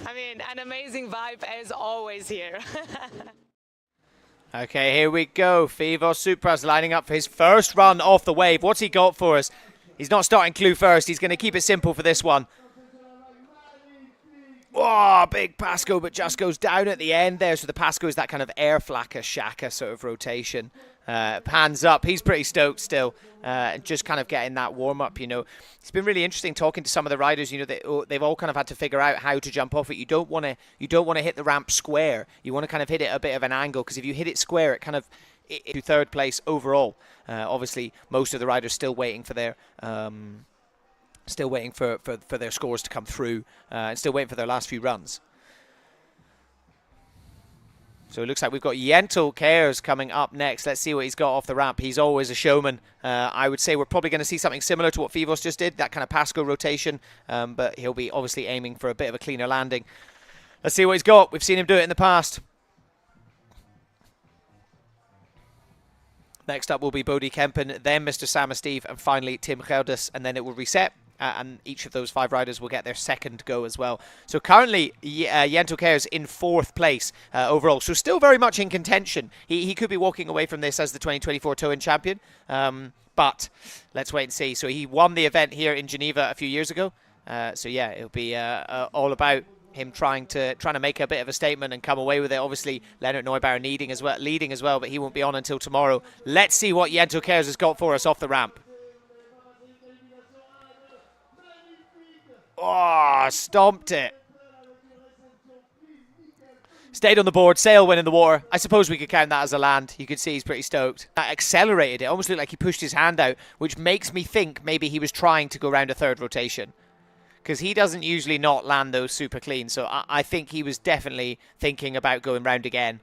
I mean, an amazing vibe as always here. Okay, here we go. Fivos Supras lining up for his first run off the wave. What's he got for us? He's not starting clue first. He's going to keep it simple for this one. Oh, big Pasco, but just goes down at the end there. So the Pasco is that kind of air flacker, shaka sort of rotation. Hands up. He's pretty stoked still. Just kind of getting that warm-up, you know. It's been really interesting talking to some of the riders. You know, they've all kind of had to figure out how to jump off it. You don't want to hit the ramp square. You want to kind of hit it a bit of an angle, because if you hit it square, it kind of to third place overall. Obviously, most of the riders still waiting for their their scores to come through, and still waiting for their last few runs. So it looks like we've got Jentel Cares coming up next. Let's see what he's got off the ramp. He's always a showman. I would say we're probably going to see something similar to what Fivos just did, that kind of Pasco rotation, but he'll be obviously aiming for a bit of a cleaner landing. Let's see what he's got. We've seen him do it in the past. Next up will be Bodie Kempen, then Mr. Sam Steve, and finally Tim Gelders, and then it will reset. And each of those 5 riders will get their second go as well. So currently, Jentel Cares in 4th place overall. So still very much in contention. He could be walking away from this as the 2024 Tow-In champion. But let's wait and see. So he won the event here in Geneva a few years ago. So yeah, it'll be all about him trying to make a bit of a statement and come away with it. Obviously, Leonard Neubauer leading as well, but he won't be on until tomorrow. Let's see what Jentel Cares has got for us off the ramp. Oh, stomped it. Stayed on the board, sail went in the water. I suppose we could count that as a land. You can see he's pretty stoked. That accelerated it, almost looked like he pushed his hand out, which makes me think maybe he was trying to go around a 3rd rotation, because he doesn't usually not land those super clean. So I think he was definitely thinking about going round again,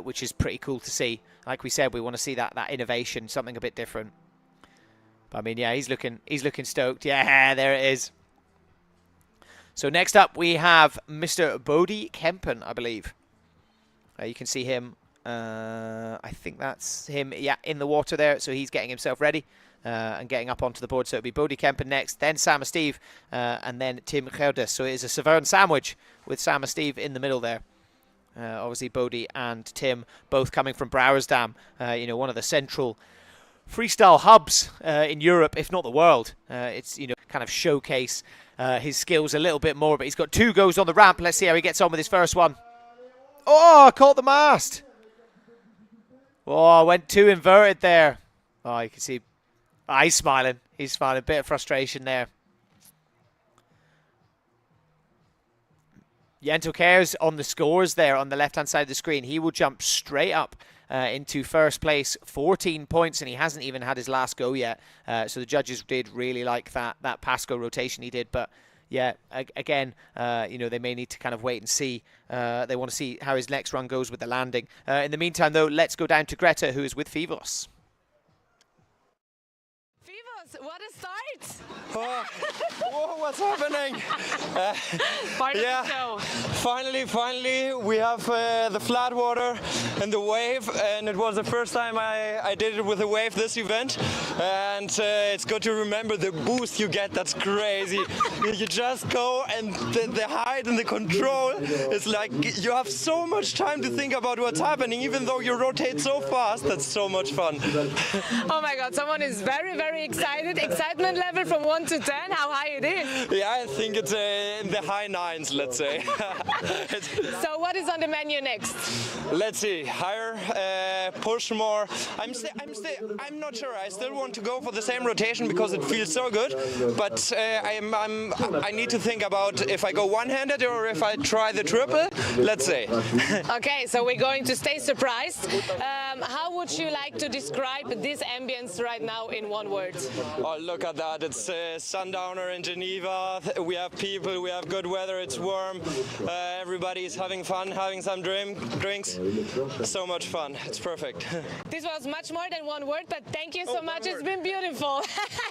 which is pretty cool to see. Like we said, we want to see that innovation, something a bit different. But I mean, yeah, he's looking stoked. Yeah, there it is. So next up we have Mr. Bodie Kempen, I believe. You can see him. I think that's him. Yeah, in the water there. So he's getting himself ready and getting up onto the board. So it'll be Bodie Kempen next, then Sam Steve, and then Tim Gelders. So it is a Severn sandwich with Sam Steve in the middle there. Obviously Bodie and Tim both coming from Brouwersdam, you know, one of the central freestyle hubs in Europe, if not the world. It's, you know, kind of showcase his skills a little bit more, but he's got 2 goes on the ramp. Let's see how he gets on with his first one. Oh, caught the mast. Oh, went too inverted there. Oh, you can see. Oh, he's smiling. He's smiling. A bit of frustration there. Jentel Cares on the scores there on the left-hand side of the screen. He will jump straight up into 1st place, 14 points, and he hasn't even had his last go yet. So the judges did really like that Pasco rotation he did. But yeah, again, you know, they may need to kind of wait and see. They want to see how his next run goes with the landing. In the meantime, though, let's go down to Greta, who is with Fivos. Fivos, what a start! Whoa, what's happening? Yeah, finally, we have the Flatwater and the wave, and it was the first time I did it with a wave this event, and it's good to remember the boost you get. That's crazy. You just go, and the height and the control is like you have so much time to think about what's happening, even though you rotate so fast. That's so much fun. Oh my God, someone is very, very excited. Excitement level from 1 to 10, how high it is? Yeah, I think it's in the high 9s, let's say. So what is on the menu next? Let's see, higher, push more. I'm not sure. I still want to go for the same rotation because it feels so good, but I need to think about if I go one-handed or if I try the triple. Let's see. Okay, so we're going to stay surprised. How would you like to describe this ambience right now in 1 word? Oh, look at that. It's sundowner in Geneva. We have people, we have good weather, it's warm. everybody's having fun, having some drinks. So much fun. It's perfect. This was much more than one word, but thank you so much. It's been beautiful.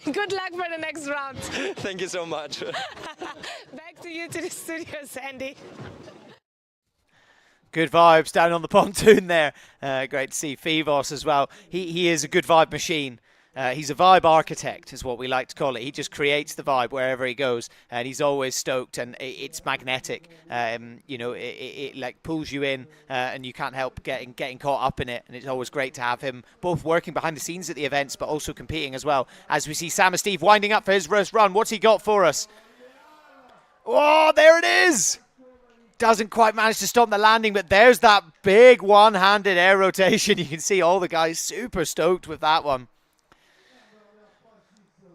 Good luck for the next round. Thank you so much. Back to you to the studio, Sandy. Good vibes down on the pontoon there. Great to see Fivos as well. He is a good vibe machine. He's a vibe architect, is what we like to call it. He just creates the vibe wherever he goes, and he's always stoked, and it's magnetic. You know, it like pulls you in, and you can't help getting caught up in it. And it's always great to have him both working behind the scenes at the events, but also competing as well. As we see Sam Steve winding up for his first run, what's he got for us? Oh, there it is! Doesn't quite manage to stop the landing, but there's that big one-handed air rotation. You can see all the guys super stoked with that one.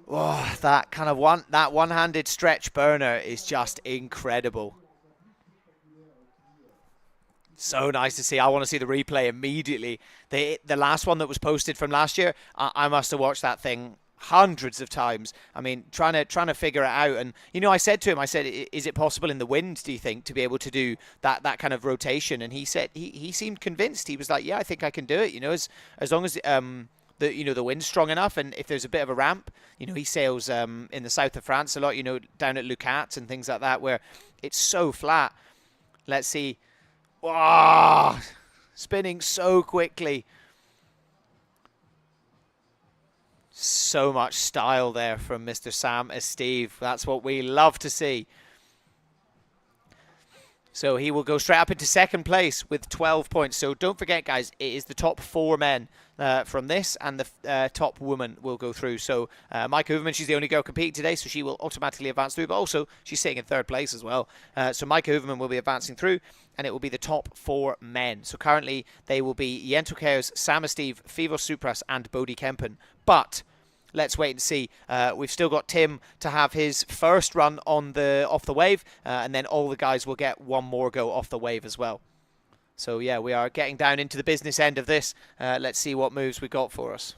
Oh, that kind of one-handed stretch burner is just incredible. So nice to see. I want to see the replay immediately. The last one that was posted from last year, I must have watched that thing hundreds of times. I mean, trying to figure it out. And you know, I said to him, I said, is it possible in the wind, do you think, to be able to do that kind of rotation? And he said he seemed convinced. He was like, yeah, I think I can do it. You know, as long as the wind's strong enough, and if there's a bit of a ramp, you know, he sails in the south of France a lot, you know, down at Leucate and things like that, where it's so flat. Let's see. Wow, spinning so quickly. So much style there from Mr. Sam Steve. That's what we love to see. So he will go straight up into second place with 12 points. So don't forget, guys, it is the top 4 men from this, and the top woman will go through. So Micah Hooverman, she's the only girl competing today, so she will automatically advance through. But also, she's sitting in third place as well. So Micah Hooverman will be advancing through, and it will be the top 4 men. So currently, they will be Jento Chaos, Sam Steve, Fivos Supras, and Bodhi Kempen. But let's wait and see. We've still got Tim to have his first run on off the wave, and then all the guys will get one more go off the wave as well. So yeah, we are getting down into the business end of this. Let's see what moves we got for us.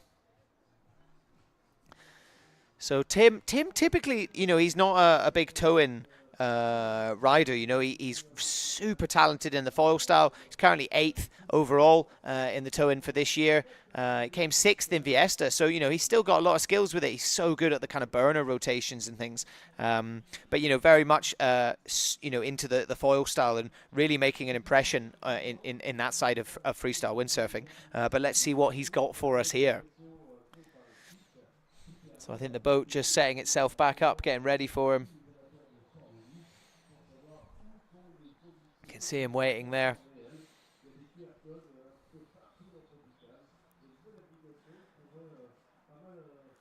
So Tim typically, you know, he's not a big toe-in rider. You know, he's super talented in the foil style. He's currently 8th overall in the toe-in for this year. He came 6th in Viesta, so you know, he's still got a lot of skills with it. He's so good at the kind of burner rotations and things, but you know, very much you know, into the foil style and really making an impression in that side of freestyle windsurfing. But let's see what he's got for us here. So I think the boat just setting itself back up, getting ready for him. You can see him waiting there.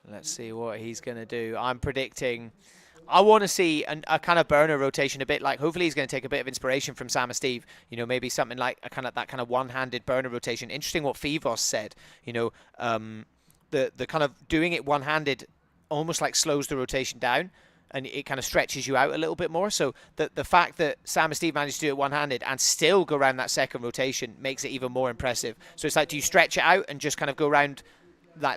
Let's see what he's going to do. I'm predicting, I want to see a kind of burner rotation, a bit like, hopefully he's going to take a bit of inspiration from Sam Steve. You know, maybe something like that kind of one-handed burner rotation. Interesting what Fivos said. You know, the kind of doing it one-handed almost like slows the rotation down, and it kind of stretches you out a little bit more. So the fact that Sam Steve managed to do it one-handed and still go around that second rotation makes it even more impressive. So it's like, do you stretch it out and just kind of go around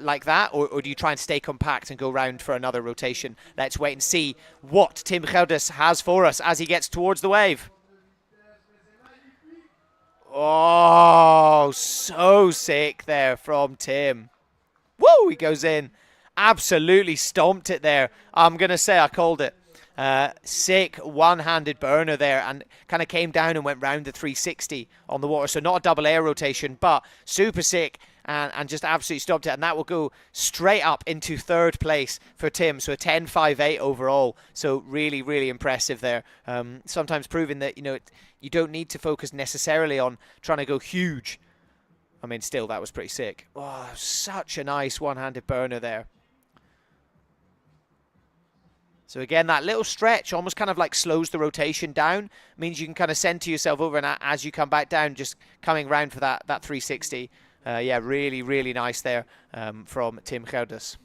like that, or do you try and stay compact and go round for another rotation? Let's wait and see what Tim Geldes has for us as he gets towards the wave. Oh, so sick there from Tim. Woo, he goes in. Absolutely stomped it there. I'm going to say I called it. Sick one-handed burner there, and kind of came down and went round the 360 on the water. So not a double air rotation, but super sick, and just absolutely stopped it. And that will go straight up into third place for Tim. So a 10.58 overall. So really, really impressive there. Sometimes proving that, you know, you don't need to focus necessarily on trying to go huge. I mean, still, that was pretty sick. Oh, such a nice one-handed burner there. So again, that little stretch almost kind of like slows the rotation down. Means you can kind of center yourself over, and as you come back down, just coming round for that 360. Yeah, really, really nice there from Tim Geldes.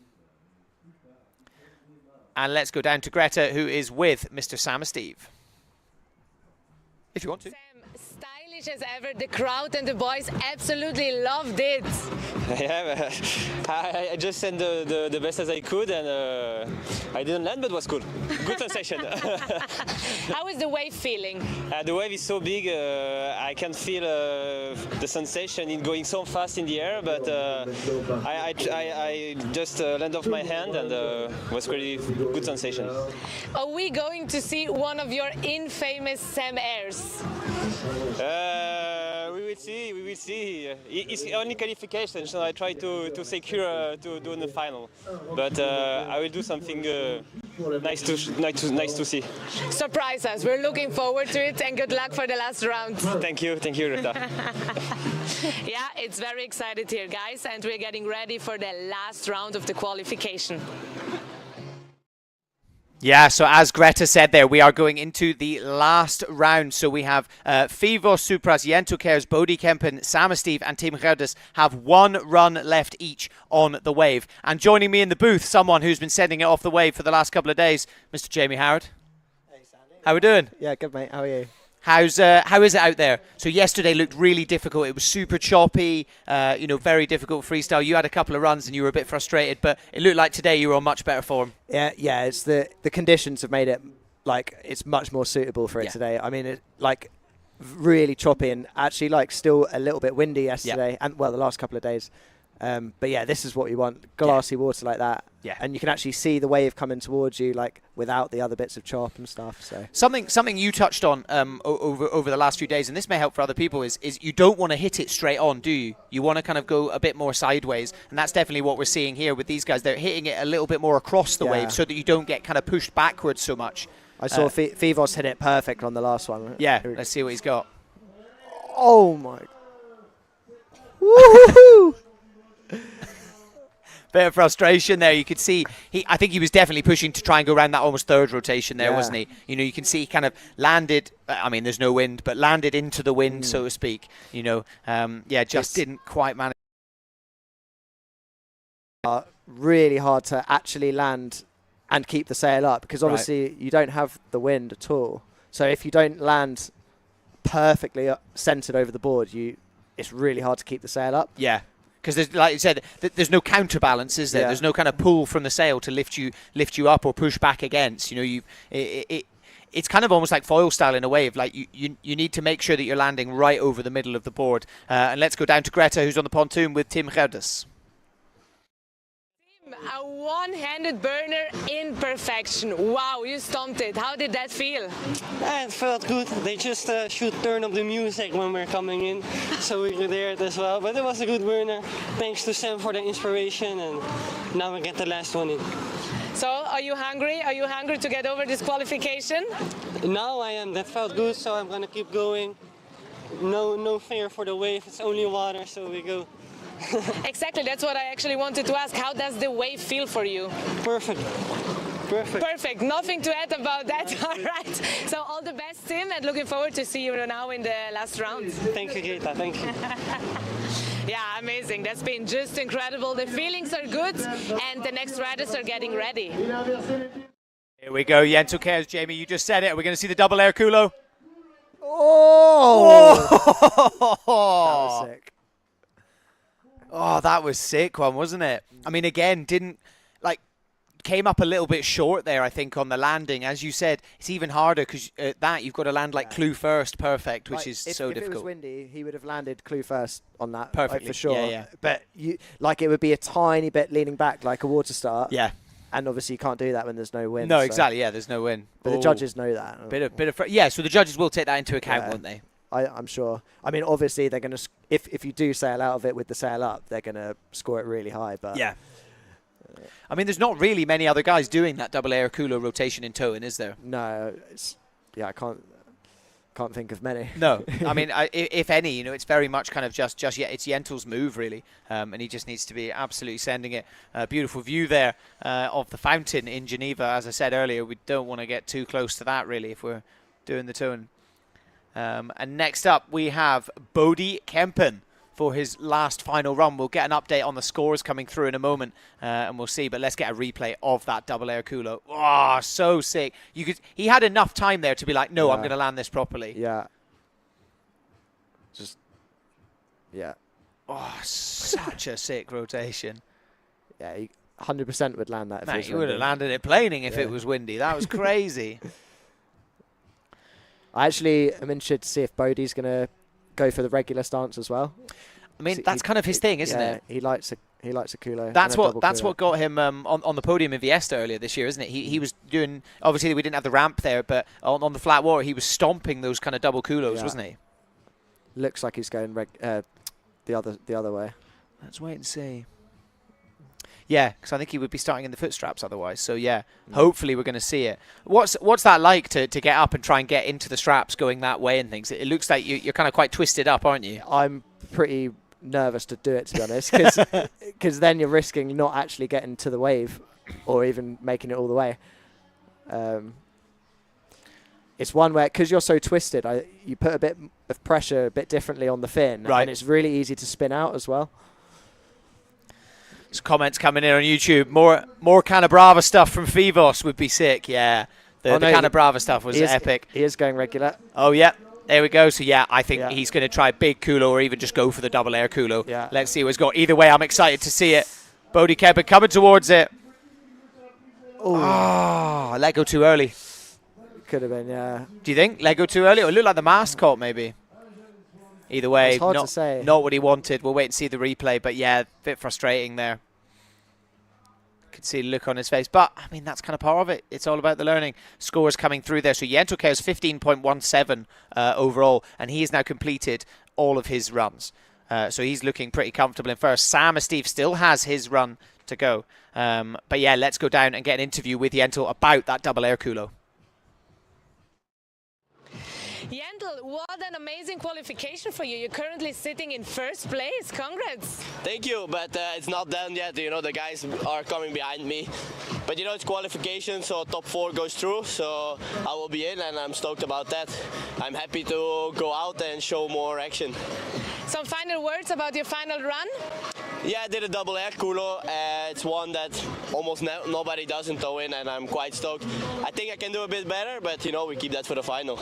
And let's go down to Greta, who is with Mr. Sam Steve. If you want to. Sam, stylish as ever. The crowd and the boys absolutely loved it. Yeah, I just sent the best as I could, and I didn't land, but it was cool. Good sensation. How is the wave feeling? The wave is so big, I can feel the sensation in going so fast in the air, but I just land off my hand, and was really good sensation. Are we going to see one of your infamous Sam airs? We will see. It's only qualification, so I try to secure to do in the final. But I will do something nice to see. Surprise us. We're looking forward to it, and good luck for the last round. Thank you, Rita. Yeah, it's very excited here, guys, and we're getting ready for the last round of the qualification. Yeah, so as Greta said there, we are going into the last round. So we have Fivos, Supras, Jentokers, Bodie Kempen, Samasteve and Tim Gerdes have 1 run left each on the wave. And joining me in the booth, someone who's been sending it off the wave for the last couple of days, Mr. Jamie Howard. Hey, Sandy. How are we doing? Yeah, good, mate. How are you? How is it out there? So yesterday looked really difficult. It was super choppy, very difficult freestyle. You had a couple of runs and you were a bit frustrated, but it looked like today you were on much better form. Yeah. It's the conditions have made it like it's much more suitable for it today. I mean, it like really choppy and actually like still a little bit windy yesterday and the last couple of days. But yeah, this is what you want: glassy water like that. Yeah. And you can actually see the wave coming towards you, like without the other bits of chop and stuff. So something you touched on over the last few days, and this may help for other people, is you don't want to hit it straight on, do you? You want to kind of go a bit more sideways, and that's definitely what we're seeing here with these guys. They're hitting it a little bit more across the wave so that you don't get kind of pushed backwards so much. I saw Fivos hit it perfect on the last one. Yeah, let's see what he's got. Oh my! Woohoo! Bit of frustration there. You could see I think he was definitely pushing to try and go around that almost third rotation there, wasn't he? You can see he kind of landed. I mean, there's no wind, but landed into the wind, so to speak. Just didn't quite manage. Really hard to actually land and keep the sail up because obviously you don't have the wind at all. So if you don't land perfectly centered over the board, it's really hard to keep the sail up. Yeah. Because, like you said, there's no counterbalance, is there? Yeah. There's no kind of pull from the sail to lift you up or push back against. It's kind of almost like foil style in a wave. Like you need to make sure that you're landing right over the middle of the board. And let's go down to Greta, who's on the pontoon with Tim Gerdes. A one-handed burner in perfection. Wow, you stomped it. How did that feel? It felt good. They just should turn up the music when we're coming in, so we could hear it as well. But it was a good burner. Thanks to Sam for the inspiration, and now we get the last one in. So, are you hungry? Are you hungry to get over this qualification? Now I am. That felt good, so I'm gonna keep going. No fear for the wave. It's only water, so we go. Exactly, that's what I actually wanted to ask. How does the wave feel for you? Perfect. Perfect. Nothing to add about that. All right. So all the best, Tim, and looking forward to see you now in the last round. Thank you, Greta. Thank you. Yeah, amazing. That's been just incredible. The feelings are good, and the next riders are getting ready. Here we go. Jentokers, Jamie, you just said it. Are we going to see the double air culo? Oh! That was sick. Oh, that was sick one, wasn't it? I mean, again, came up a little bit short there, I think, on the landing. As you said, it's even harder because you've got to land like clue first perfect, which is so difficult. If it was windy, he would have landed clue first on that perfectly for sure. Yeah. But it would be a tiny bit leaning back like a water start. Yeah. And obviously you can't do that when there's no wind. No, exactly. Yeah, there's no wind. But the judges know that. So the judges will take that into account, won't they? I'm sure. I mean, obviously they're going to, if you do sail out of it with the sail up, they're going to score it really high. But yeah. I mean, there's not really many other guys doing that double air culo rotation in towing, is there? No. I can't think of many. No. I mean, if any, it's very much kind of just it's Jentel's move, really. And he just needs to be absolutely sending it. Beautiful view there of the fountain in Geneva. As I said earlier, we don't want to get too close to that, really, if we're doing the towing. And next up, we have Bodie Kempen for his last final run. We'll get an update on the scores coming through in a moment, and we'll see. But let's get a replay of that double air culo. Oh, so sick. He had enough time there to be like, no, I'm going to land this properly. Yeah. Oh, such a sick rotation. Yeah, he 100% would land that if it Mate, was he would have windy. landed it planing if Yeah. it was windy. That was crazy. I actually am interested to see if Bodie's going to go for the regular stance as well. I mean, that's kind of his thing, isn't it? He likes a culo. That's and a what double that's culo. what got him on the podium in Viesta earlier this year, isn't it? He was doing, obviously we didn't have the ramp there, but on the flat water he was stomping those kind of double culos, Yeah. wasn't he? Looks like he's going the other way. Let's wait and see. Yeah, because I think he would be starting in the foot straps otherwise. So yeah, hopefully we're going to see it. What's that like to get up and try and get into the straps going that way and things? It looks like you're kind of quite twisted up, aren't you? I'm pretty nervous to do it, to be honest, because then you're risking not actually getting to the wave or even making it all the way. It's one where, because you're so twisted, you put a bit of pressure a bit differently on the fin, Right. and it's really easy to spin out as well. There's comments coming in on YouTube. More Canabrava stuff from Fivos would be sick. Yeah, the Canabrava stuff was epic. He is going regular. Oh yeah, there we go. So yeah, I think he's going to try big culo or even just go for the double air culo. Yeah. Let's see what he's got. Either way, I'm excited to see it. Bodie Kemper coming towards it. Oh, let go too early. Could have been, yeah. Do you think let go too early, or it looked like the mast caught maybe? Either way, It's hard to say. Not what he wanted. We'll wait and see the replay, but yeah, a bit frustrating there. Could see the look on his face, but I mean that's kind of part of it. It's all about the learning. Scores coming through there. So Yento Cares 15.17 overall, and he has now completed all of his runs. So he's looking pretty comfortable in first. Sam Steve still has his run to go, but yeah, let's go down and get an interview with Yento about that double air culo. Yentl, what an amazing qualification for you. You're currently sitting in first place. Congrats. Thank you, but it's not done yet. You know, the guys are coming behind me. But you know, it's qualification, so top 4 goes through. So I will be in, and I'm stoked about that. I'm happy to go out and show more action. Some final words about your final run? Yeah, I did a double air culo. It's one that almost nobody does in tow-in, and I'm quite stoked. I think I can do a bit better, but you know, we keep that for the final.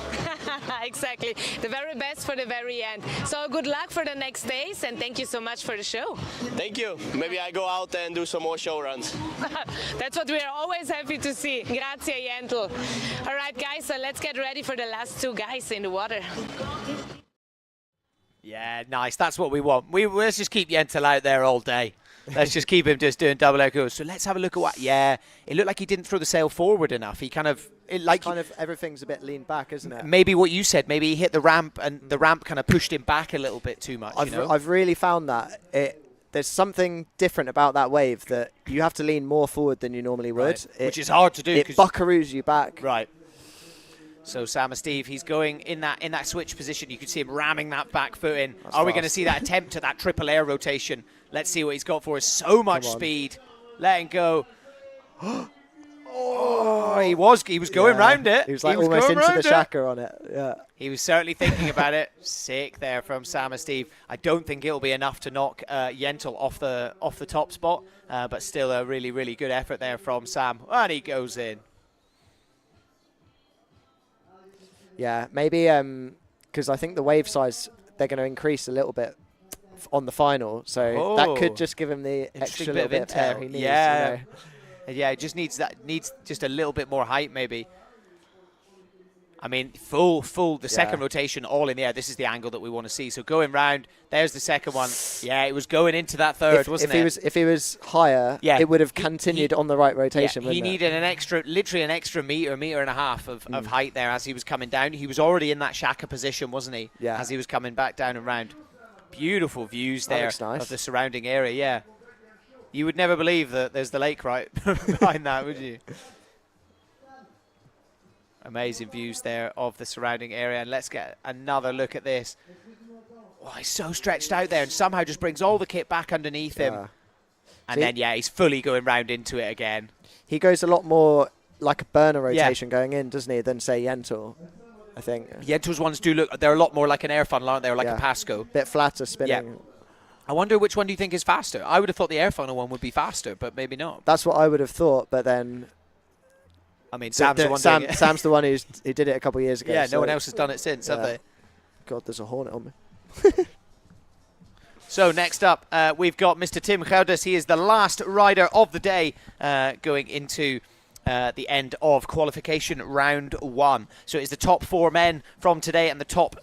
Exactly. The very best for the very end. So good luck for the next days, and thank you so much for the show. Thank you. Maybe I go out and do some more show runs. That's what we are always happy to see. Grazie, Yentl. All right, guys, so let's get ready for the last 2 guys in the water. Yeah, nice. That's what we want. Let's just keep Yentl out there all day. Let's just keep him just doing double air culos. So let's have a look at what. Yeah, it looked like he didn't throw the sail forward enough. He kind of everything's a bit leaned back, isn't it? Maybe what you said. Maybe he hit the ramp and the ramp kind of pushed him back a little bit too much. I've really found that there's something different about that wave that you have to lean more forward than you normally would, which is hard to do. It buckaroos you back. Right. So Sam Steve, he's going in that switch position. You can see him ramming that back foot in. Are we going to see that attempt at that triple air rotation? Let's see what he's got for us. So much speed. Letting go. Oh, he was going round it. He was like almost into the shaka on it. Yeah. He was certainly thinking about it. Sick there from Sam Steve. I don't think it'll be enough to knock Yentl off the top spot, but still a really, really good effort there from Sam. And he goes in. Yeah, maybe because I think the wave size, they're going to increase a little bit on the final. So that could just give him the extra little bit of air he needs. Yeah, you know. Yeah, it just needs just a little bit more height maybe. I mean, full, the second rotation all in the air. This is the angle that we want to see. So going round, there's the second one. Yeah, it was going into that third, wasn't it? If he was higher, it would have continued on the right rotation, he needed literally an extra meter and a half of height there as he was coming down. He was already in that shaka position, wasn't he? Yeah. As he was coming back down and round. Beautiful views there nice. of the surrounding area, yeah. You would never believe that there's the lake right behind that, would you? Amazing views there of the surrounding area. And let's get another look at this. Oh, he's so stretched out there and somehow just brings all the kit back underneath him. And then, he's fully going round into it again. He goes a lot more like a burner rotation going in, doesn't he, than, say, Yentl, I think. Yentl's ones do look, they're a lot more like an air funnel, aren't they, or like a Pasco. Bit flatter spinning. Yeah. I wonder which one do you think is faster? I would have thought the air funnel one would be faster, but maybe not. That's what I would have thought, but then... I mean, Sam's the one doing it. Sam's the one who did it a couple of years ago. Yeah, no one else has done it since, have they? God, there's a hornet on me. So next up, we've got Mr. Tim Gouders. He is the last rider of the day going into the end of qualification round 1. So it's the top 4 men from today and the top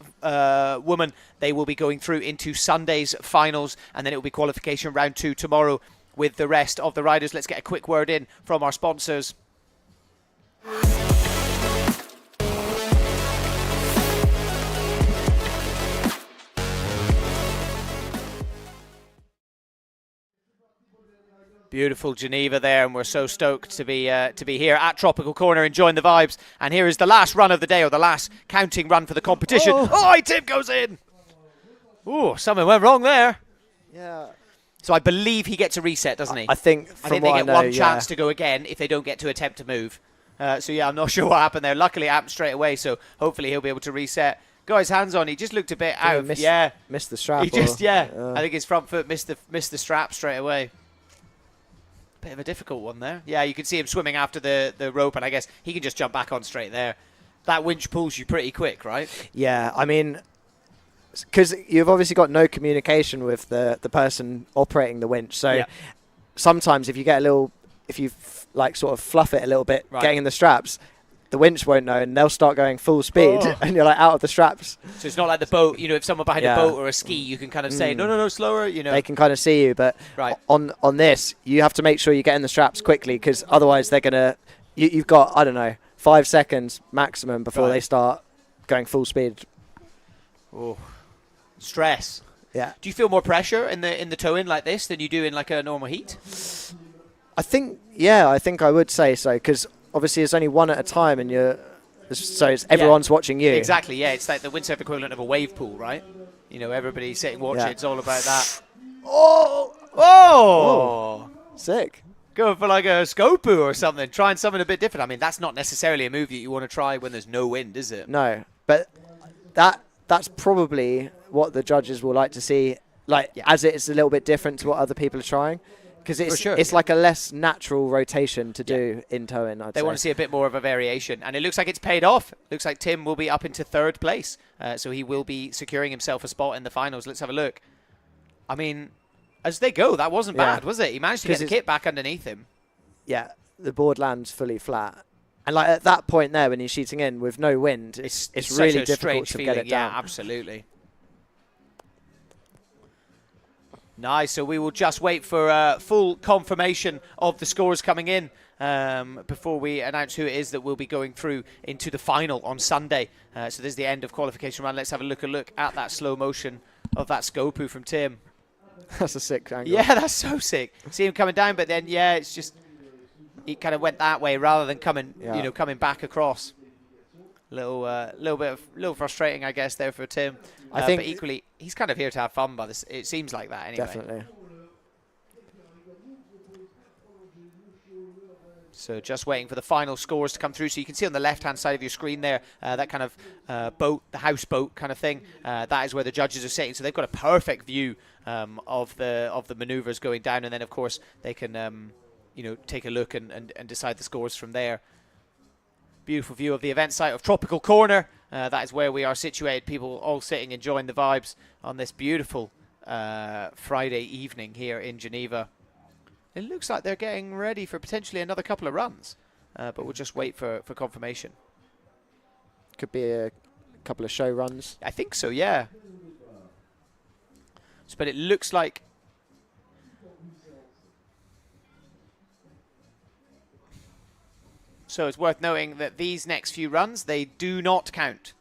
woman. They will be going through into Sunday's finals, and then it will be qualification round 2 tomorrow with the rest of the riders. Let's get a quick word in from our sponsors. Beautiful Geneva there, and we're so stoked to be here at Tropical Corner enjoying the vibes. And here is the last run of the day, or the last counting run for the competition. Oh, Tim goes in. Oh, something went wrong there. Yeah. So I believe he gets a reset, doesn't he? I think they get one chance to go again if they don't get to attempt to move. So yeah, I'm not sure what happened there. Luckily, it happened straight away, so hopefully he'll be able to reset. Got his hands on. He just looked a bit out of missed the strap. He just I think his front foot missed the strap straight away. Bit of a difficult one there. Yeah, you can see him swimming after the rope, and I guess he can just jump back on straight there. That winch pulls you pretty quick, right? Yeah, I mean, because you've obviously got no communication with the person operating the winch. So sometimes if you get if you sort of fluff it a little bit, getting in the straps, the winch won't know, and they'll start going full speed, and you're out of the straps. So it's not like the boat, if someone behind a boat or a ski, you can kind of say, no, slower, They can kind of see you, but on this, you have to make sure you get in the straps quickly, because otherwise they're going to, you've got, 5 seconds maximum before they start going full speed. Oh, stress. Yeah. Do you feel more pressure in the toe-in like this than you do in like a normal heat? I think I would say so, because obviously it's only one at a time, and everyone's watching you. Exactly, yeah. It's like the windsurf equivalent of a wave pool, right? Everybody's sitting watching. It's all about that. Oh! Sick. Going for like a Skopu or something, trying something a bit different. I mean, that's not necessarily a move that you want to try when there's no wind, is it? No, but that's probably what the judges will like to see, as it's a little bit different to what other people are trying. Because it's like a less natural rotation to do in towing. They want to see a bit more of a variation, and it looks like it's paid off. Looks like Tim will be up into 3rd place, so he will be securing himself a spot in the finals. Let's have a look. I mean, as they go, that wasn't bad, was it? He managed to get the kit back underneath him. Yeah, the board lands fully flat, and at that point there, when you're shooting in with no wind, it's really difficult to get it down. Yeah, absolutely. Nice, so we will just wait for full confirmation of the scores coming in before we announce who it is that will be going through into the final on Sunday. So this is the end of qualification round. Let's have a look at that slow motion of that Skopu from Tim. That's a sick angle. Yeah, that's so sick. See him coming down, but then, it's just, he kind of went that way rather than coming back across. Little frustrating, I guess, there for Tim. I think, but equally, he's kind of here to have fun. By this, it seems like that anyway. Definitely. So just waiting for the final scores to come through. So you can see on the left-hand side of your screen there, that kind of boat, the houseboat kind of thing. That is where the judges are sitting. So they've got a perfect view of the manoeuvres going down, and then of course they can take a look and decide the scores from there. Beautiful view of the event site of Tropical Corner. That is where we are situated. People all sitting, enjoying the vibes on this beautiful Friday evening here in Geneva. It looks like they're getting ready for potentially another couple of runs, but we'll just wait for confirmation. Could be a couple of show runs. I think so, yeah. But it looks like... So it's worth noting that these next few runs, they do not count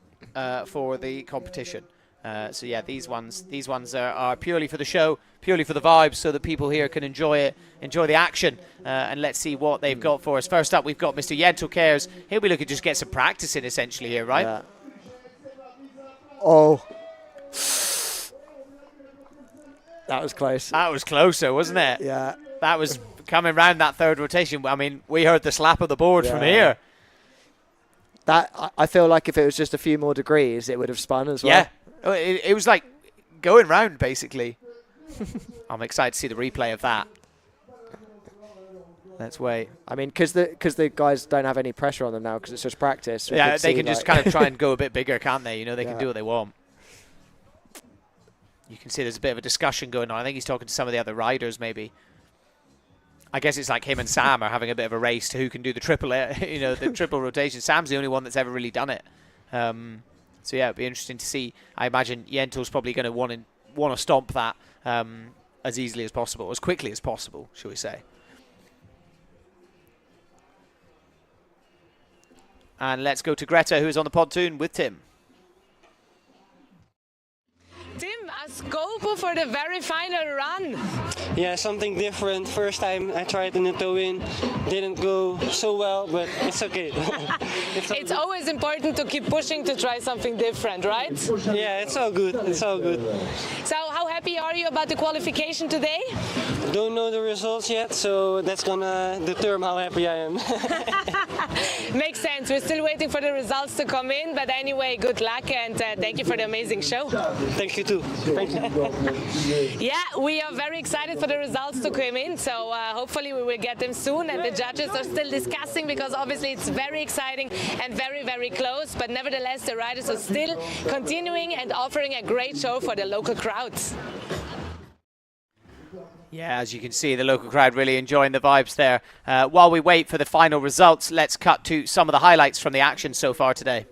for the competition. So yeah, these ones are purely for the show, purely for the vibes, so that people here can enjoy the action. And let's see what they've got for us. First up, we've got Mr. Yentl Cares. He'll be looking to just get some practice in essentially here, right? Yeah. Oh. That was close. That was closer, wasn't it? Yeah. That was coming round that 3rd rotation. I mean, we heard the slap of the board from here. That I feel like if it was just a few more degrees, it would have spun as well. Yeah, it was like going round, basically. I'm excited to see the replay of that. Let's wait. I mean, because the guys don't have any pressure on them now because it's just practice. Yeah, they can just kind of try and go a bit bigger, can't they? They can do what they want. You can see there's a bit of a discussion going on. I think he's talking to some of the other riders, maybe. I guess it's like him and Sam are having a bit of a race to who can do the triple, the triple rotation. Sam's the only one that's ever really done it. So yeah, it'd be interesting to see. I imagine Jento's probably going to want to stomp that as easily as possible, as quickly as possible, shall we say. And let's go to Greta, who is on the pontoon with Tim. Tim, a scope for the very final run. Yeah, something different. First time I tried in the tow-in, didn't go so well, but it's okay. It's always important to keep pushing to try something different, right? Yeah, it's all good. It's all good. So how happy are you about the qualification today? Don't know the results yet, so that's gonna determine how happy I am. Makes sense. We're still waiting for the results to come in, but anyway, good luck and thank you for the amazing show. Thank you too. Thank you. Yeah, we are very excited for the results to come in, so hopefully we will get them soon, and the judges are still discussing because obviously it's very exciting and very, very close, but nevertheless the riders are still continuing and offering a great show for the local crowds. Yeah, as you can see, the local crowd really enjoying the vibes there. While we wait for the final results, let's cut to some of the highlights from the action so far today.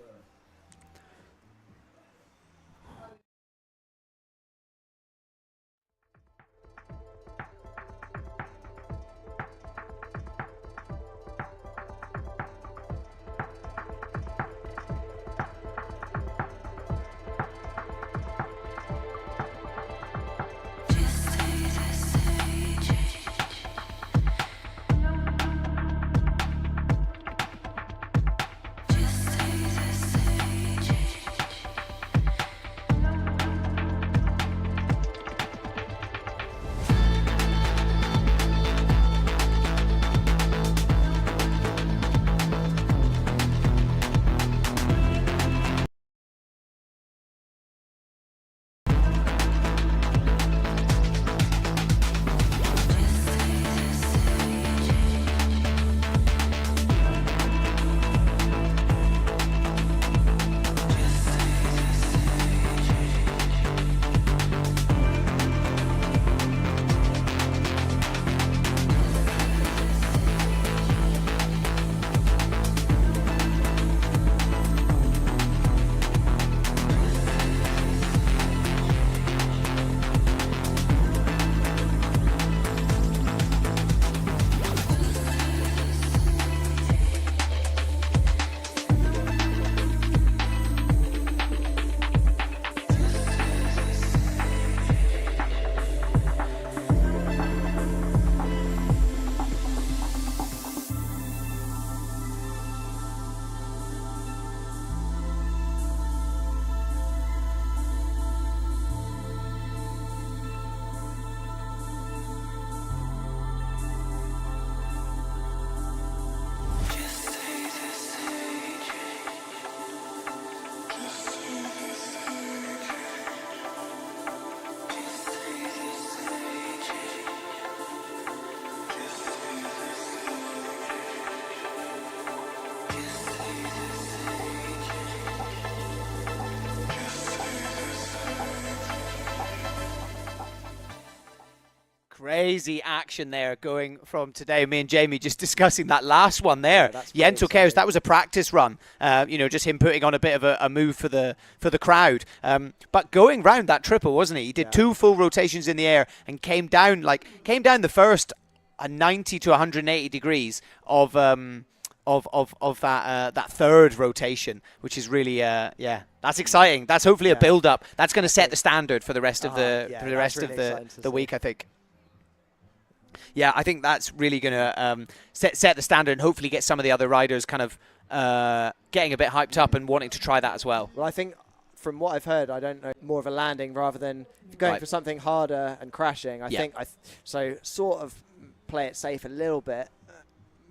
Crazy action there going from today. Me and Jamie just discussing that last one there. Jento Chaos, that was a practice run. Just him putting on a bit of a move for the crowd. But going round that triple, wasn't he? He did 2 full rotations in the air and came down the first 90 to 180 degrees of that third rotation, which is really that's exciting. That's hopefully a build up. That's going to set the standard for the rest of the week, I think. Yeah, I think that's really going to set the standard and hopefully get some of the other riders kind of getting a bit hyped up and wanting to try that as well. Well, I think from what I've heard, I don't know, more of a landing rather than going for something harder and crashing. I think so sort of play it safe a little bit,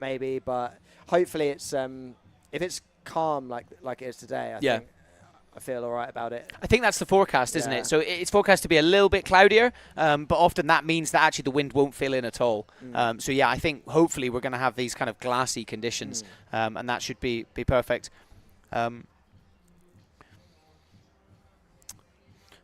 maybe, but hopefully it's if it's calm like it is today, I think I feel all right about it. I think that's the forecast, isn't it? So it's forecast to be a little bit cloudier, but often that means that actually the wind won't fill in at all. So yeah, I think hopefully we're going to have these kind of glassy conditions, and that should be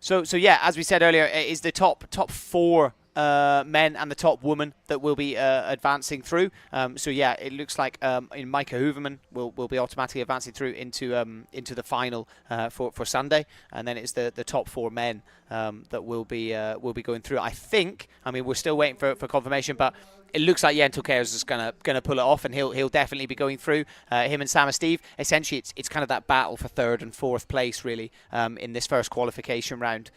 So yeah, as we said earlier, it is the top 4 men and the top woman that will be advancing through. So yeah, it looks like Micah Hooverman will be automatically advancing through into the final for Sunday, and then it's the top 4 men that will be going through. I think. I mean, we're still waiting for confirmation, but it looks like Jens Kers is gonna pull it off, and he'll definitely be going through. Him and Sam and Steve. Essentially, it's kind of that battle for 3rd and 4th place really in this first qualification round.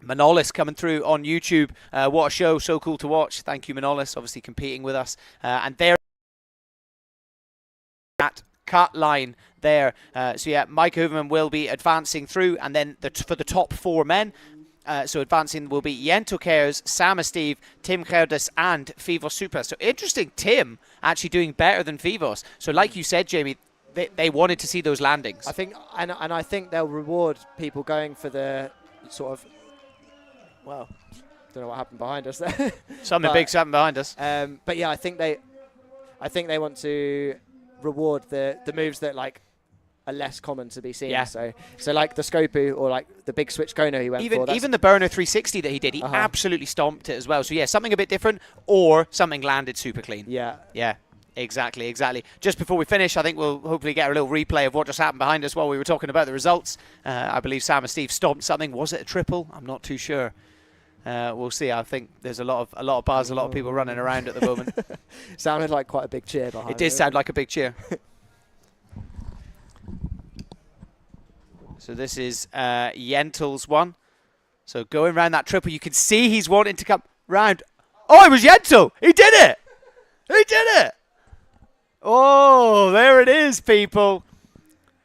Manolis coming through on YouTube. What a show! So cool to watch. Thank you, Manolis. Obviously competing with us, and there at cut line there. So yeah, Mike Hooverman will be advancing through, and then for the top 4 men. So advancing will be Jens Kers, Sam Steve, Tim Gerdes and Fivos Super. So interesting, Tim actually doing better than Fivos. So like you said, Jamie, they wanted to see those landings. I think, and I think they'll reward people going for the sort of, well, don't know what happened behind us there. Something big's happened behind us. But yeah, I think they want to reward the moves that like are less common to be seen. Yeah. So like the Scopu or like the big switch Kono he went for. Even the burner 360 that he did, he absolutely stomped it as well. So yeah, something a bit different, or something landed super clean. Yeah. Yeah. Exactly. Just before we finish, I think we'll hopefully get a little replay of what just happened behind us while we were talking about the results. I believe Sam and Steve stomped something. Was it a triple? I'm not too sure. We'll see. I think there's a lot of bars, a lot of people running around at the moment. Sounded like quite a big cheer behind it. Did sound like a big cheer. So this is Jentel's one. So going around that triple, you can see he's wanting to come round. Oh, it was Jentel! He did it! He did it! Oh, there it is, people.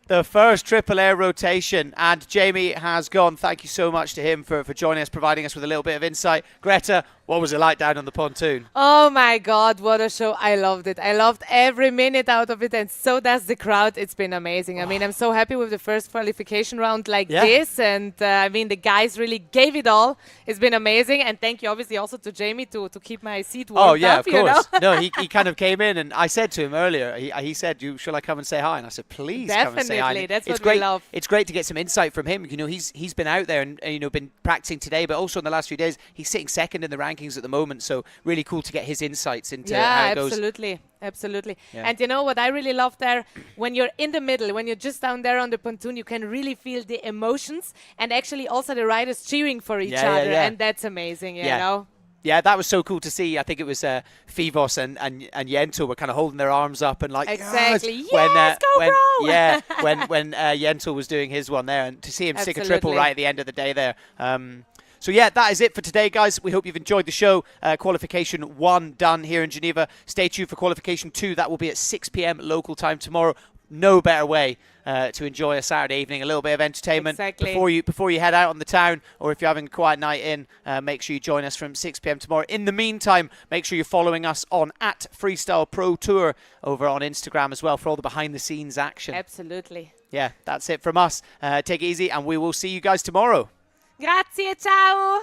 The first triple air rotation, and Jamie has gone. Thank you so much to him for joining us, providing us with a little bit of insight. Greta, what was it like down on the pontoon? Oh my God, what a show. I loved it. I loved every minute out of it, and so does the crowd. It's been amazing. I mean, I'm so happy with the first qualification round like this, and I mean, the guys really gave it all. It's been amazing, and thank you obviously also to Jamie to keep my seat warmed up. Oh yeah, of course. You know? No, he kind of came in, and I said to him earlier, he said, "Shall I come and say hi?" And I said, "Please come and say hi." Definitely, that's it's what great. we love. It's great to get some insight from him. You know, he's been out there and been practicing today, but also in the last few days, he's sitting second in the rankings at the moment. So really cool to get his insights into how it goes. Absolutely. Yeah. And you know what I really love there? When you're in the middle, when you're just down there on the pontoon, you can really feel the emotions and actually also the riders cheering for each other. And that's amazing, you know? Yeah, that was so cool to see. I think it was Fivos and Jentel were kind of holding their arms up and like, exactly. Yes, go when, bro! Yeah, when Jentel was doing his one there, and to see him stick a triple right at the end of the day there. So yeah, that is it for today, guys. We hope you've enjoyed the show. Qualification 1 done here in Geneva. Stay tuned for Qualification 2. That will be at 6 p.m. local time tomorrow. No better way to enjoy a Saturday evening, a little bit of entertainment before you head out on the town, or if you're having a quiet night in, make sure you join us from 6 p.m. tomorrow. In the meantime, make sure you're following us on @Freestyle Pro Tour over on Instagram as well for all the behind-the-scenes action. Absolutely. Yeah, that's it from us. Take it easy, and we will see you guys tomorrow. Grazie, ciao!